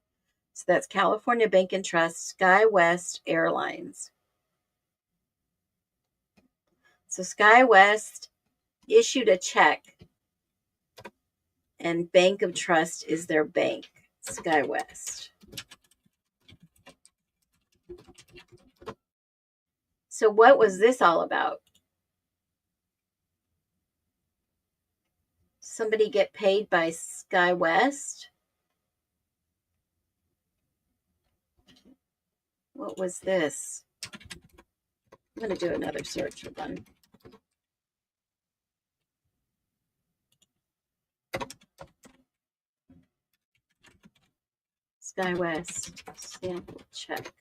A: So that's California Bank and Trust, SkyWest Airlines. So SkyWest issued a check, and Bank of Trust is their bank, SkyWest. So what was this all about? Somebody get paid by SkyWest? What was this? I'm going to do another search. Hold on. SkyWest sample check.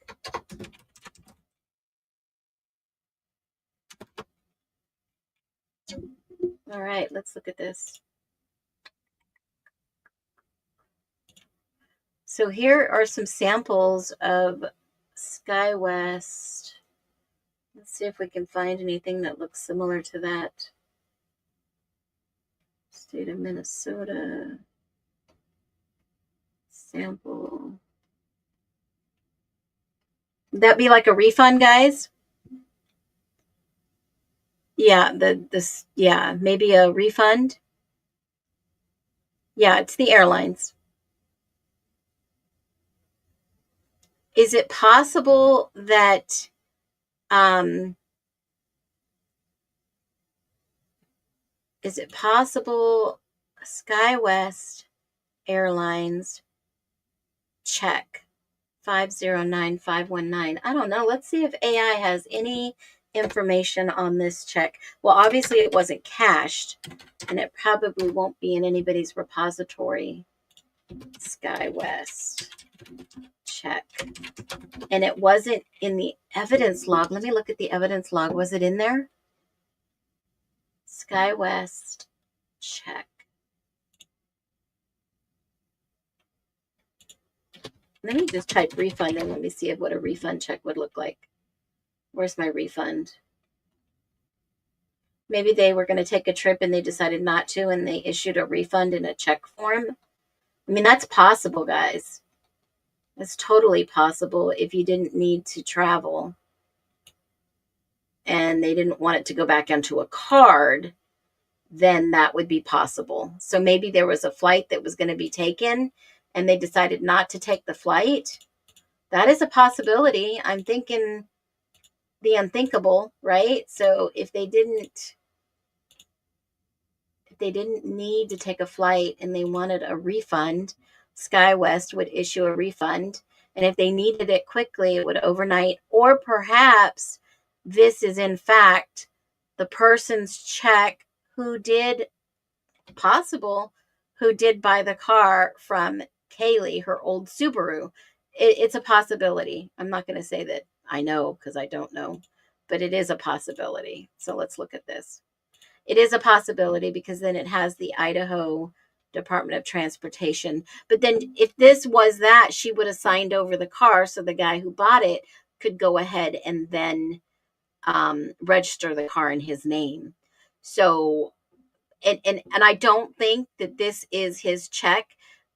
A: All right, let's look at this. So here are some samples of SkyWest. Let's see if we can find anything that looks similar to that. State of Minnesota. Sample. Would that be like a refund, guys? Yeah, maybe a refund. Yeah, it's the airlines. Is it possible that SkyWest Airlines check 509519? I don't know. Let's see if AI has any information on this check. Well, obviously it wasn't cashed, and it probably won't be in anybody's repository. SkyWest check. And it wasn't in the evidence log. Let me look at the evidence log. Was it in there? SkyWest check. Let me just type refund and let me see what a refund check would look like. Where's my refund? Maybe they were going to take a trip and they decided not to, and they issued a refund in a check form. I mean, that's possible, guys. That's totally possible if you didn't need to travel and they didn't want it to go back onto a card, then that would be possible. So maybe there was a flight that was going to be taken and they decided not to take the flight. That is a possibility. I'm thinking the unthinkable, right? So if they didn't need to take a flight and they wanted a refund, SkyWest would issue a refund. And if they needed it quickly, it would overnight. Or perhaps this is in fact the person's check who did buy the car from Kaylee, her old Subaru. It's a possibility. I'm not going to say that I know because I don't know, but it is a possibility. So let's look at this. It is a possibility because then it has the Idaho Department of Transportation. But then if this was that, she would have signed over the car so the guy who bought it could go ahead and then register the car in his name. So and I don't think that this is his check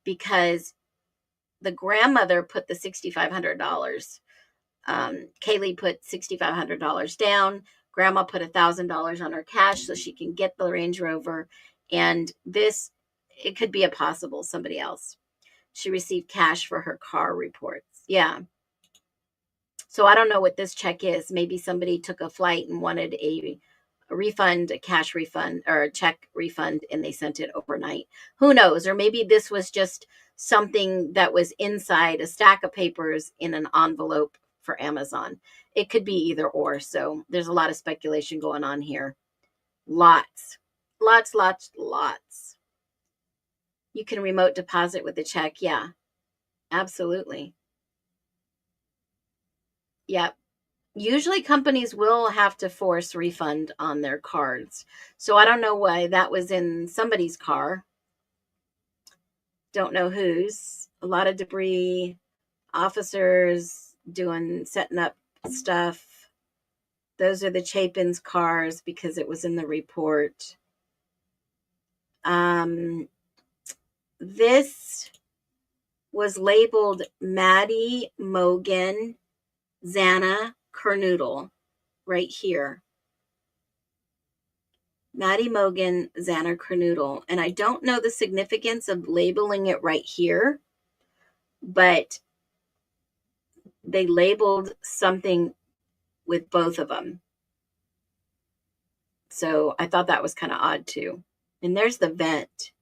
A: because the grandmother put the $6,500. Kaylee put $6,500 down. Grandma put $1,000 on her cash so she can get the Range Rover. And this, it could be a possible somebody else. She received cash for her car reports. Yeah. So I don't know what this check is. Maybe somebody took a flight and wanted a refund, a cash refund or a check refund, and they sent it overnight. Who knows? Or maybe this was just something that was inside a stack of papers in an envelope for Amazon. It could be either or. So there's a lot of speculation going on here. Lots. You can remote deposit with a check. Yeah, absolutely. Yep. Usually companies will have to force refund on their cards. So I don't know why that was in somebody's car. Don't know whose. A lot of debris, officers setting up stuff. Those are the Chapin's cars because it was in the report. This was labeled Maddie Mogan Xana Kernoodle right here. Maddie Mogan Xana Kernoodle. And I don't know the significance of labeling it right here, but they labeled something with both of them. So I thought that was kind of odd too. And there's the vent.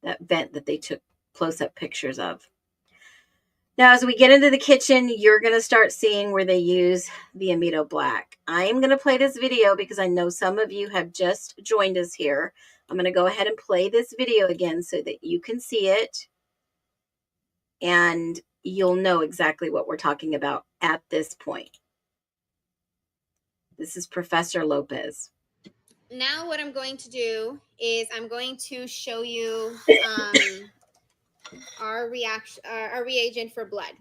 A: That vent that they took close-up pictures of. Now, as we get into the kitchen, you're going to start seeing where they use the Amito Black. I am going to play this video because I know some of you have just joined us here. I'm going to go ahead and play this video again so that you can see it. And you'll know exactly what we're talking about at this point. This is Professor Lopez.
F: Now what I'm going to do is I'm going to show you our reagent for blood.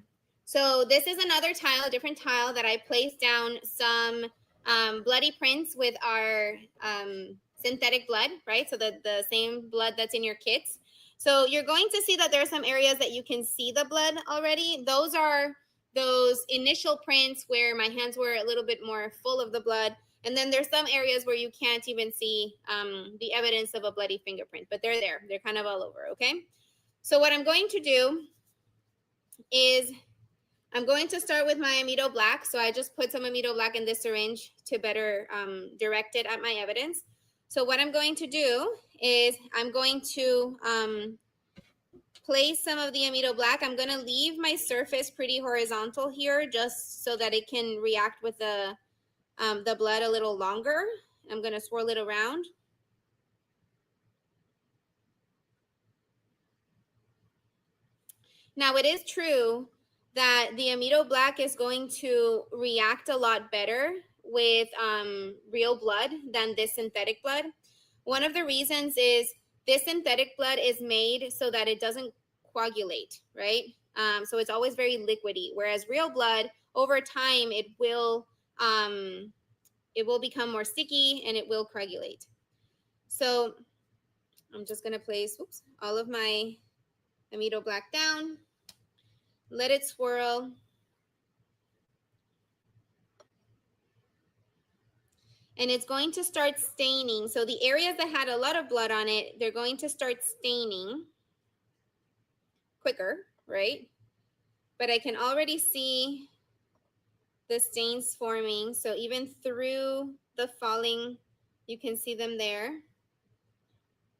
F: So this is another tile, a different tile that I placed down some bloody prints with our synthetic blood, right? So the same blood that's in your kits. So you're going to see that there are some areas that you can see the blood already. Those are those initial prints where my hands were a little bit more full of the blood. And then there's some areas where you can't even see the evidence of a bloody fingerprint, but they're there. They're kind of all over, okay? So what I'm going to do is I'm going to start with my Amito Black. So I just put some Amito Black in this syringe to better direct it at my evidence. So what I'm going to do is I'm going to place some of the Amito Black. I'm going to leave my surface pretty horizontal here just so that it can react with the blood a little longer. I'm going to swirl it around. Now, it is true that the Amito Black is going to react a lot better with real blood than this synthetic blood. One of the reasons is this synthetic blood is made so that it doesn't coagulate, right? So it's always very liquidy, whereas real blood, over time, it will become more sticky and it will coagulate. So I'm just going to place all of my Amito Black down. Let it swirl. and it's going to start staining. So the areas that had a lot of blood on it, they're going to start staining quicker, right? But I can already see the stains forming. So even through the falling, you can see them there,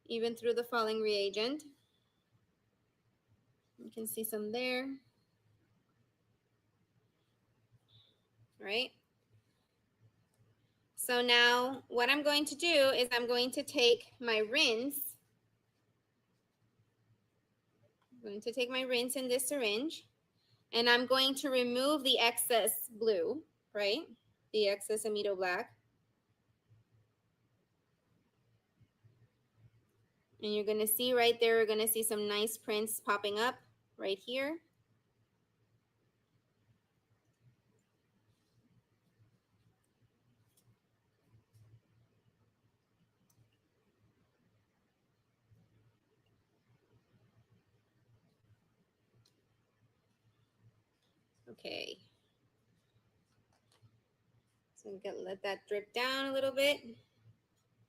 F: even through the falling reagent. You can see some there, right? So now what I'm going to do is I'm going to take my rinse. I'm going to take my rinse in this syringe, and I'm going to remove the excess blue, right? The excess amido black. And you're going to see right there, we're going to see some nice prints popping up right here. Okay. So I'm going to let that drip down a little bit.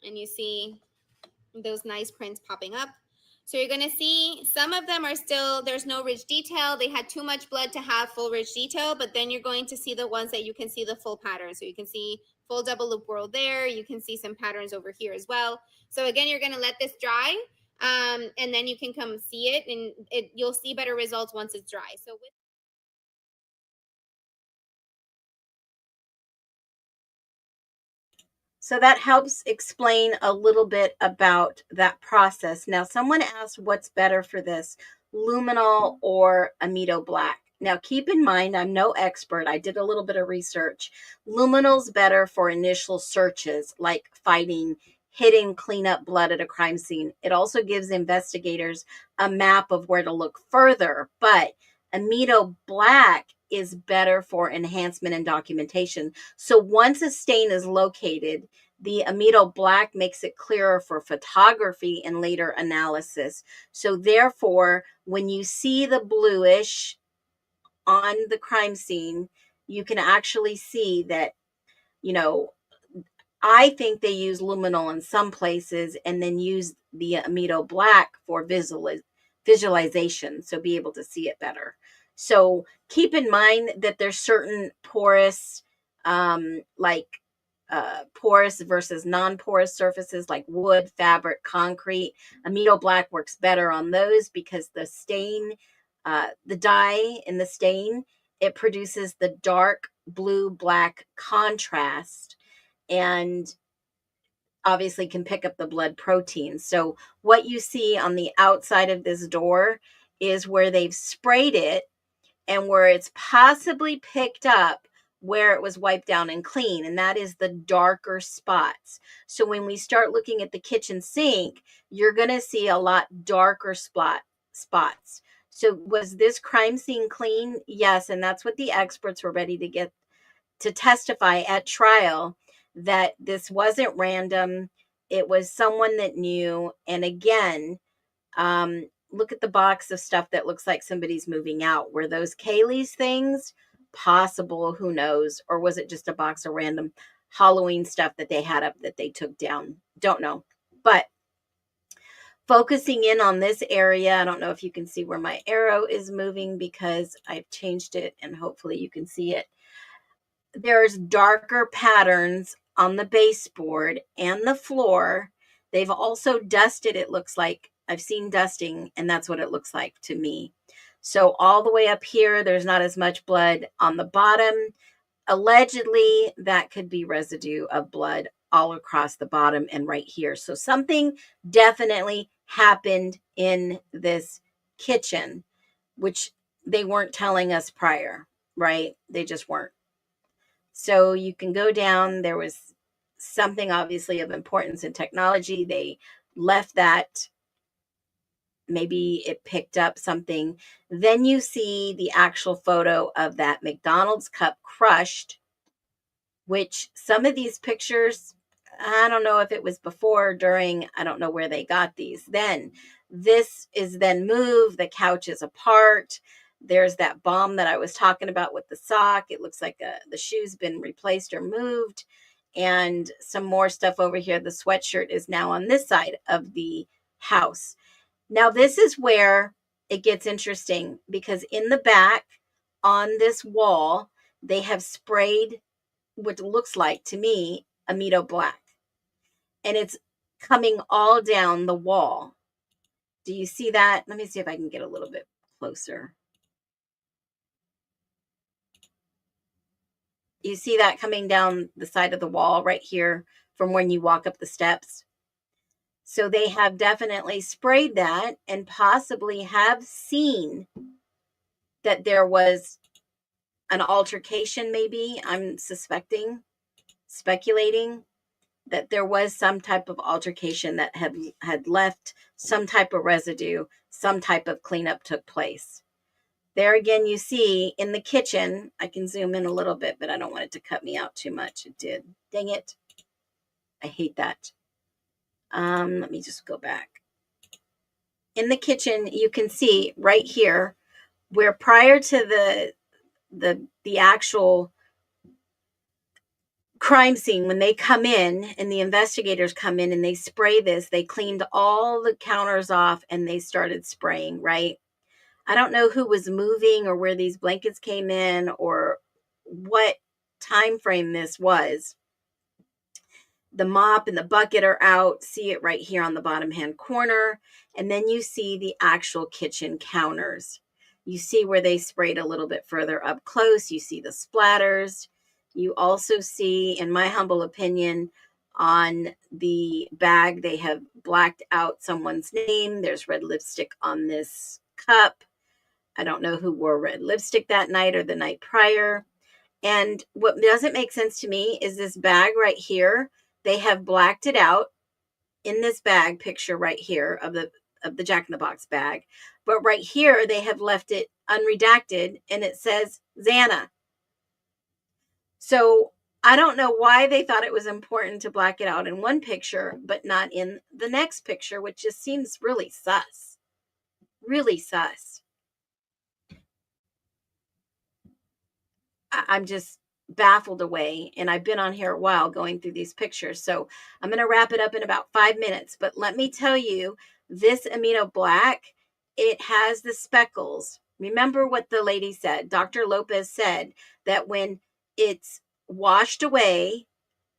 F: And you see those nice prints popping up. So you're going to see some of them are still, there's no ridge detail. They had too much blood to have full ridge detail, but then you're going to see the ones that you can see the full pattern. So you can see full double loop whorl there. You can see some patterns over here as well. So again, you're going to let this dry, and then you can come see it, and you'll see better results once it's dry. So with
A: So that helps explain a little bit about that process. Now, someone asked what's better for this, luminol or amido black. Now, keep in mind, I'm no expert. I did a little bit of research. Luminol's better for initial searches, like fighting hidden cleanup blood at a crime scene. It also gives investigators a map of where to look further, but amido black is better for enhancement and documentation. So once a stain is located, the amido black makes it clearer for photography and later analysis. So therefore, when you see the bluish on the crime scene, you can actually see that, you know, I think they use luminol in some places and then use the amido black for visualization, so be able to see it better. So keep in mind that there's certain porous, like porous versus non-porous surfaces like wood, fabric, concrete. Amido black works better on those because the stain, the dye in the stain, it produces the dark blue black contrast, and obviously can pick up the blood proteins. So what you see on the outside of this door is where they've sprayed it and where it's possibly picked up where it was wiped down and clean, and that is the darker spots. So when we start looking at the kitchen sink, you're going to see a lot darker spots. So was this crime scene clean? Yes, and that's what the experts were ready to get to testify at trial, that this wasn't random. It was someone that knew. And again, look at the box of stuff that looks like somebody's moving out. Were those Kaylee's things? Possible, who knows? Or was it just a box of random Halloween stuff that they had up that they took down? Don't know. But focusing in on this area, I don't know if you can see where my arrow is moving because I've changed it and hopefully you can see it. There's darker patterns on the baseboard and the floor. They've also dusted, it looks like. I've seen dusting, and that's what it looks like to me. So all the way up here, there's not as much blood. On the bottom, allegedly, that could be residue of blood all across the bottom and right here. So something definitely happened in this kitchen, which they weren't telling us prior, right? They just weren't. So you can go down. There was something obviously of importance in technology. They left that. Maybe it picked up something. Then you see the actual photo of that McDonald's cup crushed, which some of these pictures, I don't know if it was before or during, I don't know where they got these. Then this is then moved. The couch is apart. There's that bomb that I was talking about with the sock. It looks like the shoe's been replaced or moved. and some more stuff over here. The sweatshirt is now on this side of the house. Now, this is where it gets interesting, because in the back on this wall, they have sprayed what looks like to me Amito black, and it's coming all down the wall. Do you see that? Let me see if I can get a little bit closer. You see that coming down the side of the wall right here from when you walk up the steps? So they have definitely sprayed that, and possibly have seen that there was an altercation, maybe. I'm speculating that there was some type of altercation that had left some type of residue, some type of cleanup took place. There again, you see in the kitchen, I can zoom in a little bit, but I don't want it to cut me out too much. It did. Dang it. I hate that. Let me just go back. In the kitchen, you can see right here where prior to the actual crime scene, when they come in and the investigators come in and they spray this, they cleaned all the counters off and they started spraying, right? I don't know who was moving or where these blankets came in or what time frame this was. The mop and the bucket are out. See it right here on the bottom hand corner. And then you see the actual kitchen counters. You see where they sprayed a little bit further up close. You see the splatters. You also see, in my humble opinion, on the bag, they have blacked out someone's name. There's red lipstick on this cup. I don't know who wore red lipstick that night or the night prior. And what doesn't make sense to me is this bag right here. They have blacked it out in this bag picture right here of the Jack in the Box bag. But right here, they have left it unredacted and it says Xana. So I don't know why they thought it was important to black it out in one picture, but not in the next picture, which just seems really sus. Really sus. I'm just baffled away, and I've been on here a while going through these pictures, so I'm going to wrap it up in about 5 minutes. But let me tell you, this Amino Black, it has the speckles. Remember what the lady said, Dr. Lopez said, that when it's washed away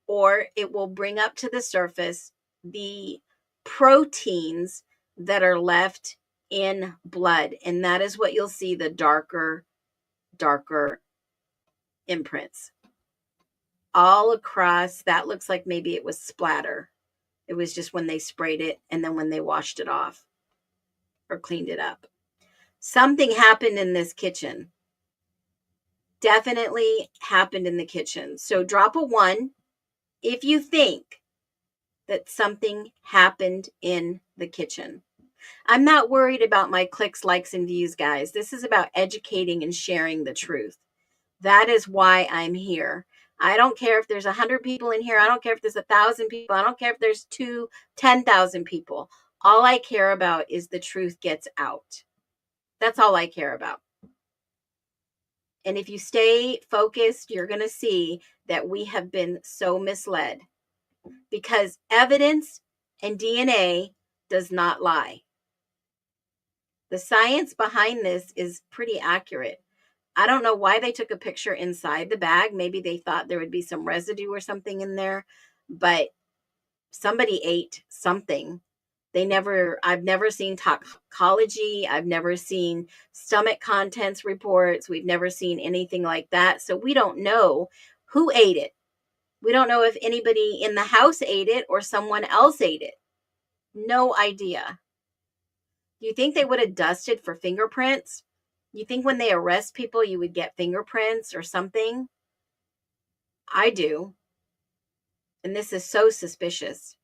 A: or it will bring up to the surface the proteins that are left in blood, and that is what you'll see, the darker imprints all across. That looks like maybe it was splatter. It was just when they sprayed it and then when they washed it off or cleaned it up. Something happened in this kitchen. Definitely happened in the kitchen. So drop a 1 if you think that something happened in the kitchen. I'm not worried about my clicks, likes, and views, guys. This is about educating and sharing the truth. That is why I'm here. I don't care if there's 100 people in here. I don't care if there's 1,000 people. I don't care if there's 10,000 people. All I care about is the truth gets out. That's all I care about. And if you stay focused, you're going to see that we have been so misled, because evidence and DNA does not lie. The science behind this is pretty accurate. I don't know why they took a picture inside the bag. Maybe they thought there would be some residue or something in there, but somebody ate something. I've never seen toxicology. I've never seen stomach contents reports. We've never seen anything like that. So we don't know who ate it. We don't know if anybody in the house ate it or someone else ate it. No idea. Do you think they would have dusted for fingerprints? You think when they arrest people, you would get fingerprints or something? I do. And this is so suspicious.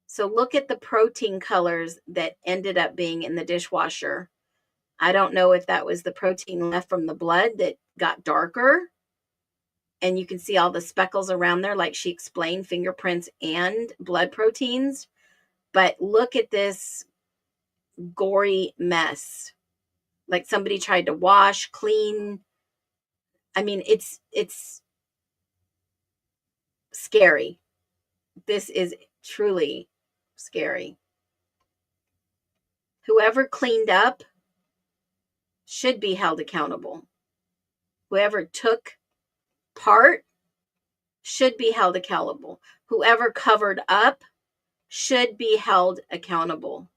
A: So look at the protein colors that ended up being in the dishwasher. I don't know if that was the protein left from the blood that got darker. And you can see all the speckles around there, like she explained, fingerprints and blood proteins. But look at this gory mess. Like somebody tried to wash, clean. I mean, it's scary. This is truly scary. Whoever cleaned up should be held accountable. Whoever took part should be held accountable. Whoever covered up should be held accountable.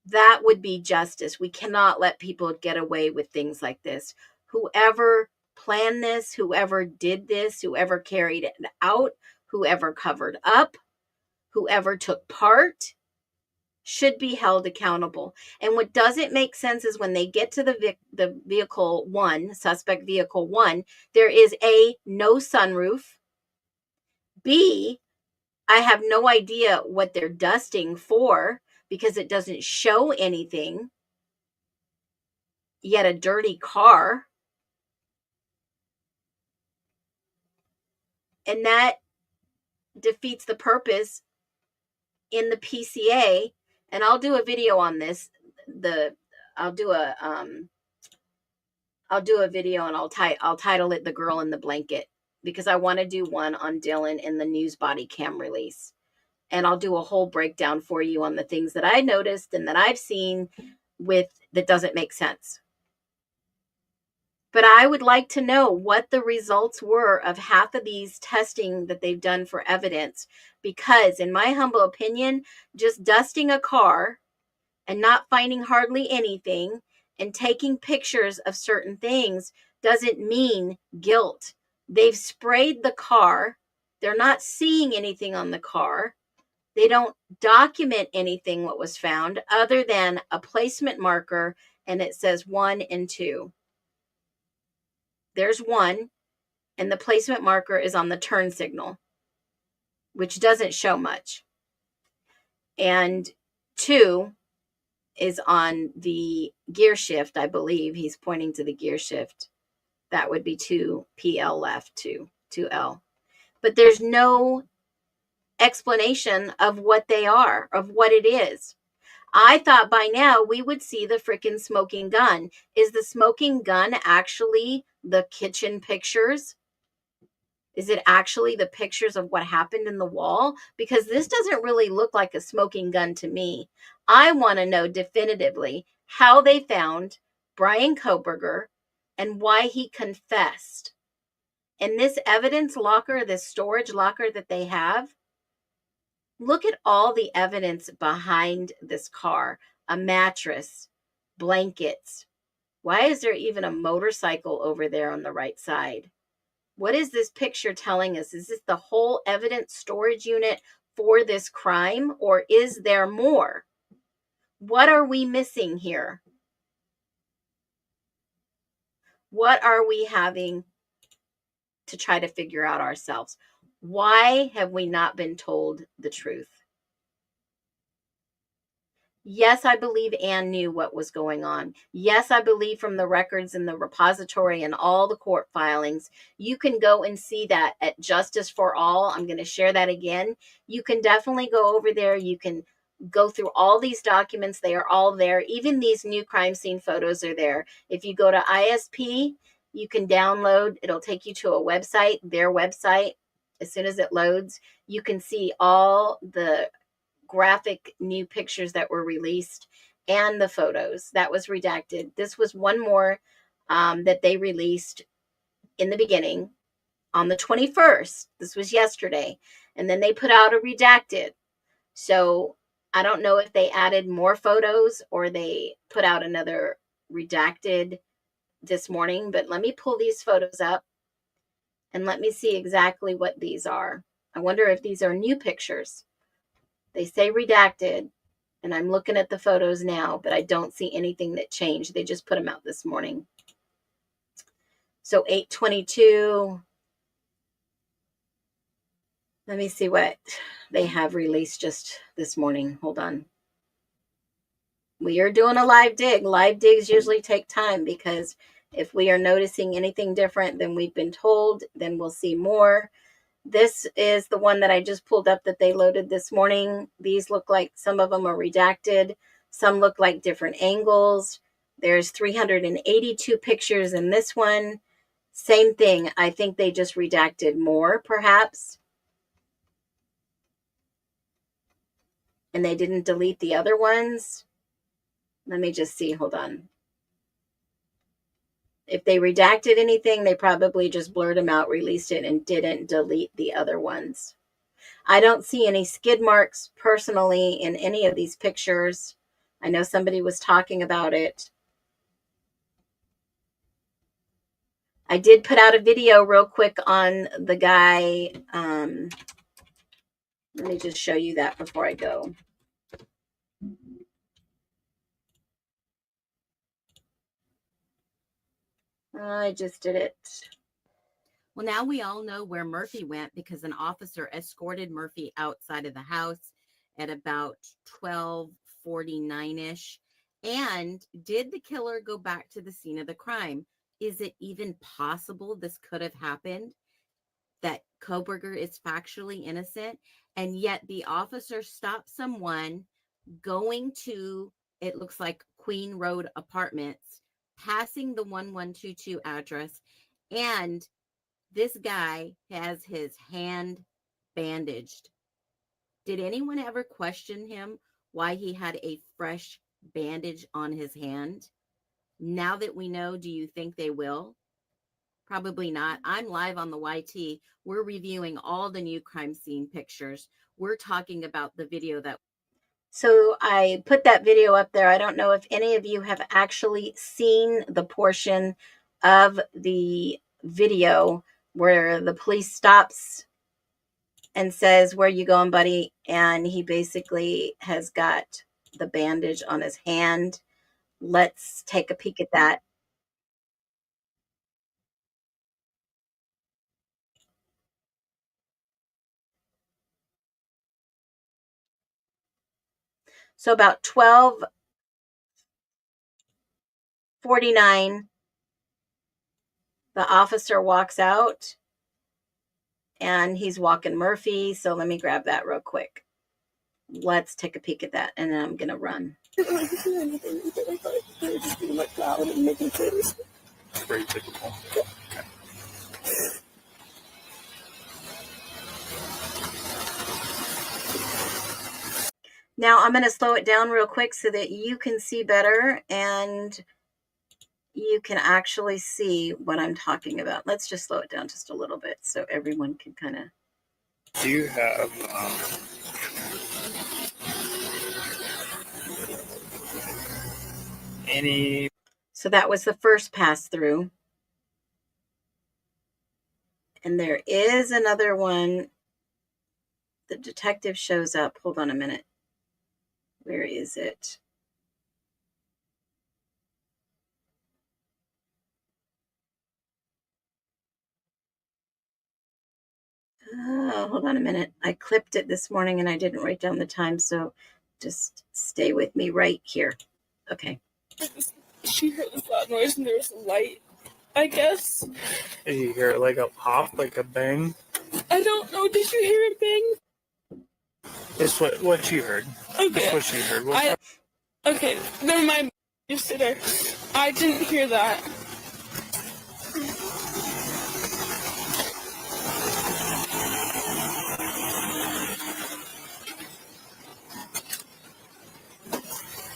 A: That would be justice. We cannot let people get away with things like this. Whoever planned this, whoever did this, whoever carried it out, whoever covered up, whoever took part should be held accountable. And what doesn't make sense is when they get to the vehicle one, suspect vehicle one, there is A, no sunroof. B, I have no idea what they're dusting for because it doesn't show anything. Yet a dirty car. And that defeats the purpose in the PCA. And I'll do a video on this. I'll do a video and I'll title it "The Girl in the Blanket" because I want to do one on Dylan in the news body cam release. And I'll do a whole breakdown for you on the things that I noticed and that I've seen that doesn't make sense. But I would like to know what the results were of half of these testing that they've done for evidence. Because in my humble opinion, just dusting a car and not finding hardly anything and taking pictures of certain things doesn't mean guilt. They've sprayed the car. They're not seeing anything on the car. They don't document anything what was found other than a placement marker, and it says 1 and 2. There's 1, and the placement marker is on the turn signal, which doesn't show much. And 2 is on the gear shift, I believe. He's pointing to the gear shift. That would be 2 PL left, 2L. But there's no explanation of what they are, of what it is. I thought by now we would see the freaking smoking gun. Is the smoking gun actually the kitchen pictures? Is it actually the pictures of what happened in the wall? Because this doesn't really look like a smoking gun to me. I want to know definitively how they found Brian Koberger and why he confessed. And this evidence locker, this storage locker that they have, look at all the evidence behind this car. A mattress, blankets. Why is there even a motorcycle over there on the right side? What is this picture telling us? Is this the whole evidence storage unit for this crime, or is there more? What are we missing here? What are we having to try to figure out ourselves? Why have we not been told the truth? Yes, I believe Anne knew what was going on. Yes, I believe from the records in the repository and all the court filings, you can go and see that at Justice for All. I'm going to share that again. You can definitely go over there. You can go through all these documents. They are all there. Even these new crime scene photos are there. If you go to ISP, you can download. It'll take you to a website, their website. As soon as it loads, you can see all the graphic new pictures that were released and the photos that was redacted. This was one more that they released in the beginning on the 21st. This was yesterday. And then they put out a redacted. So I don't know if they added more photos or they put out another redacted this morning, but let me pull these photos up and let me see exactly what these are. I wonder if these are new pictures. They say redacted, and I'm looking at the photos now, but I don't see anything that changed. They just put them out this morning. So 8/22. Let me see what they have released just this morning. Hold on. We are doing a live dig. Live digs usually take time because if we are noticing anything different than we've been told, then we'll see more. This is the one that I just pulled up that they loaded this morning. These look like some of them are redacted. Some look like different angles. There's 382 pictures in this one. Same thing. I think they just redacted more, perhaps. And they didn't delete the other ones. Let me just see. Hold on. If they redacted anything, they probably just blurred them out, released it, and didn't delete the other ones. I don't see any skid marks personally in any of these pictures. I know somebody was talking about it. I did put out a video real quick on the guy. Let me just show you that before I go. I just did it. Well, now we all know where Murphy went because an officer escorted Murphy outside of the house at about 12:49-ish. And did the killer go back to the scene of the crime? Is it even possible this could have happened? That Koberger is factually innocent, and yet the officer stopped someone going to, it looks like, Queen Road Apartments, passing the 1122 address, and this guy has his hand bandaged. Did anyone ever question him why he had a fresh bandage on his hand? Now that we know, do you think they will? Probably not. I'm live on the YT. We're reviewing all the new crime scene pictures. We're talking about the video that. So I put that video up there. I don't know if any of you have actually seen the portion of the video where the police stops and says, "Where you going, buddy?" And he basically has got the bandage on his hand. Let's take a peek at that. So about 12:49, the officer walks out and he's walking Murphy. So let me grab that real quick. Let's take a peek at that, and then I'm going to run.
E: Very typical.
A: Now I'm going to slow it down real quick so that you can see better and you can actually see what I'm talking about. Let's just slow it down just a little bit so everyone can kind of.
E: Do you have any?
A: So that was the first pass through. And there is another one. The detective shows up. Hold on a minute. Where is it? Hold on a minute. I clipped it this morning and I didn't write down the time. So just stay with me right here. Okay.
D: She heard this loud noise and there was a light, I guess.
E: Did you hear like a pop, like a bang?
D: I don't know. Did you hear it bang?
E: It's what you heard.
D: Okay.
E: That's what you heard.
D: Okay, never mind. You sit there. I didn't hear that.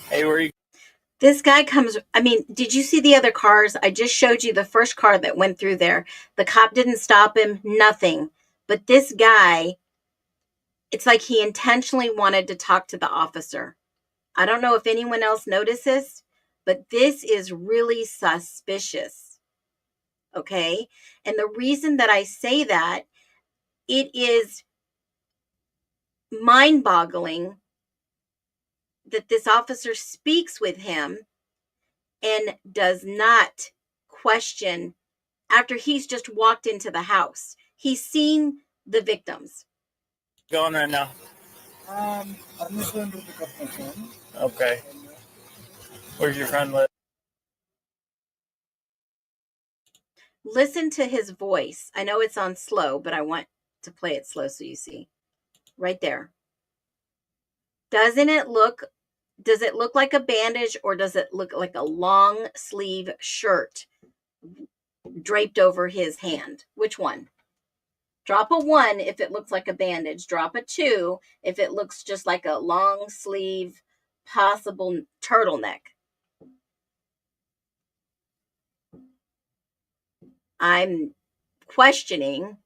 E: Hey, where you?
A: This guy comes, I mean, did you see the other cars? I just showed you the first car that went through there. The cop didn't stop him, nothing. But this guy, it's like he intentionally wanted to talk to the officer. I don't know if anyone else notices, but this is really suspicious. Okay? And the reason that I say that, it is mind-boggling that this officer speaks with him and does not question after he's just walked into the house. He's seen the victims.
E: Going right now.
G: I'm just going to pick up my phone.
E: Okay. Where's your friend live?
A: Listen to his voice. I know it's on slow, but I want to play it slow so you see. Right there. Does it look like a bandage or does it look like a long sleeve shirt? draped over his hand. Which one? Drop a 1 if it looks like a bandage. Drop a 2 if it looks just like a long sleeve possible turtleneck. I'm questioning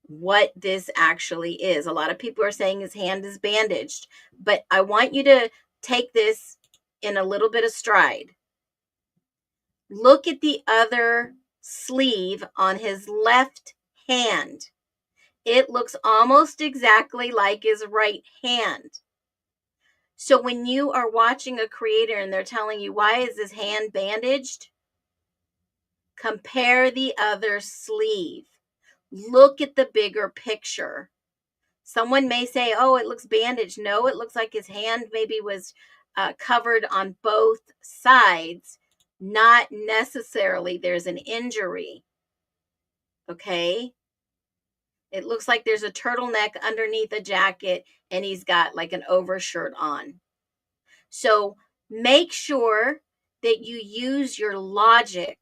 A: what this actually is. A lot of people are saying his hand is bandaged, but I want you to take this in a little bit of stride. Look at the other sleeve on his left hand. It looks almost exactly like his right hand. So when you are watching a creator and they're telling you, why is his hand bandaged? Compare the other sleeve. Look at the bigger picture. Someone may say, oh, it looks bandaged. No, it looks like his hand maybe was covered on both sides. Not necessarily there's an injury. Okay? It looks like there's a turtleneck underneath a jacket and he's got like an overshirt on. So make sure that you use your logic.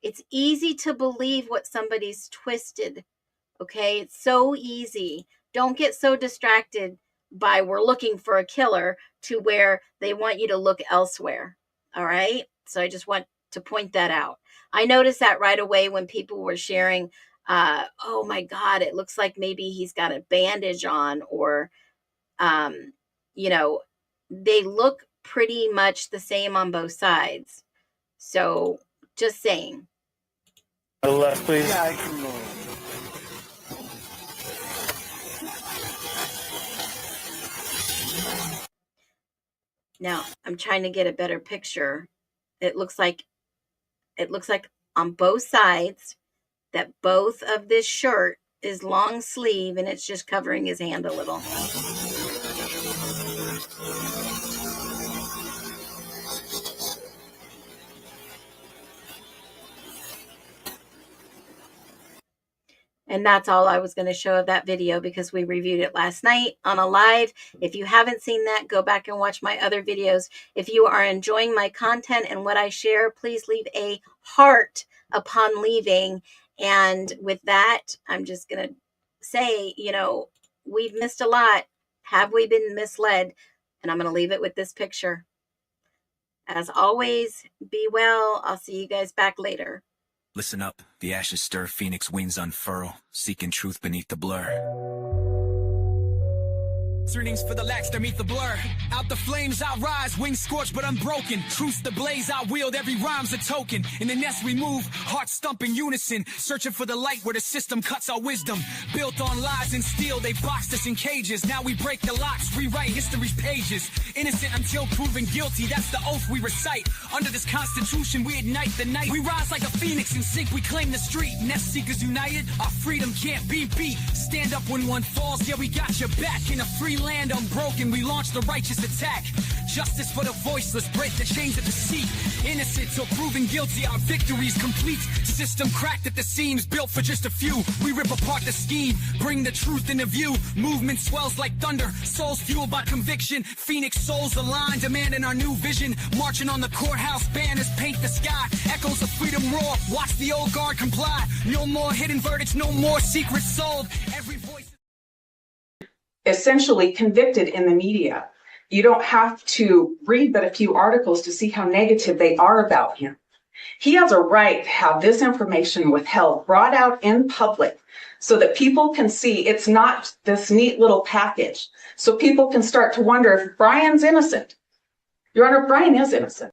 A: It's easy to believe what somebody's twisted. Okay? It's so easy. Don't get so distracted by we're looking for a killer to where they want you to look elsewhere. All right? So I just want to point that out. I noticed that right away when people were sharing, oh my God, it looks like maybe he's got a bandage on, or, they look pretty much the same on both sides. So just saying.
E: To the left, please.
G: Yeah, I can know.
A: Now I'm trying to get a better picture. It looks like on both sides that both of this shirt is long sleeve and it's just covering his hand a little. And that's all I was going to show of that video because we reviewed it last night on a live. If you haven't seen that, go back and watch my other videos. If you are enjoying my content and what I share, please leave a heart upon leaving. And with that, I'm just going to say, we've missed a lot. Have we been misled? And I'm going to leave it with this picture. As always, be well. I'll see you guys back later.
C: Listen up, the ashes stir, phoenix wings unfurl, seeking truth beneath the blur. Turnings for the lax to meet the blur. Out the flames I rise, wings scorched but unbroken. Truth's the blaze I wield, every rhyme's a token. In the nest we move, hearts stumping unison. Searching for the light where the system cuts our wisdom. Built on lies and steel, they boxed us in cages. Now we break the locks, rewrite history's pages. Innocent until proven guilty, that's the oath we recite. Under this constitution we ignite the night. We rise like a phoenix and sink, we claim the street. Nest seekers united, our freedom can't be beat. Stand up when one falls, yeah we got your back. In a free land unbroken, we launch the righteous attack. Justice for the voiceless, break the chains of deceit. Innocent till proven guilty, our victory's complete. System cracked at the seams, built for just a few. We rip apart the scheme, bring the truth into view. Movement swells like thunder, souls fueled by conviction. Phoenix souls aligned, demanding our new vision. Marching on the courthouse, banners paint the sky. Echoes of freedom roar, watch the old guard comply. No more hidden verdicts, no more secrets sold. Every voice
B: essentially convicted in the media. You don't have to read but a few articles to see how negative they are about him. He has a right to have this information withheld, brought out in public, so that people can see it's not this neat little package. So people can start to wonder if Brian's innocent. Your Honor, Brian is innocent.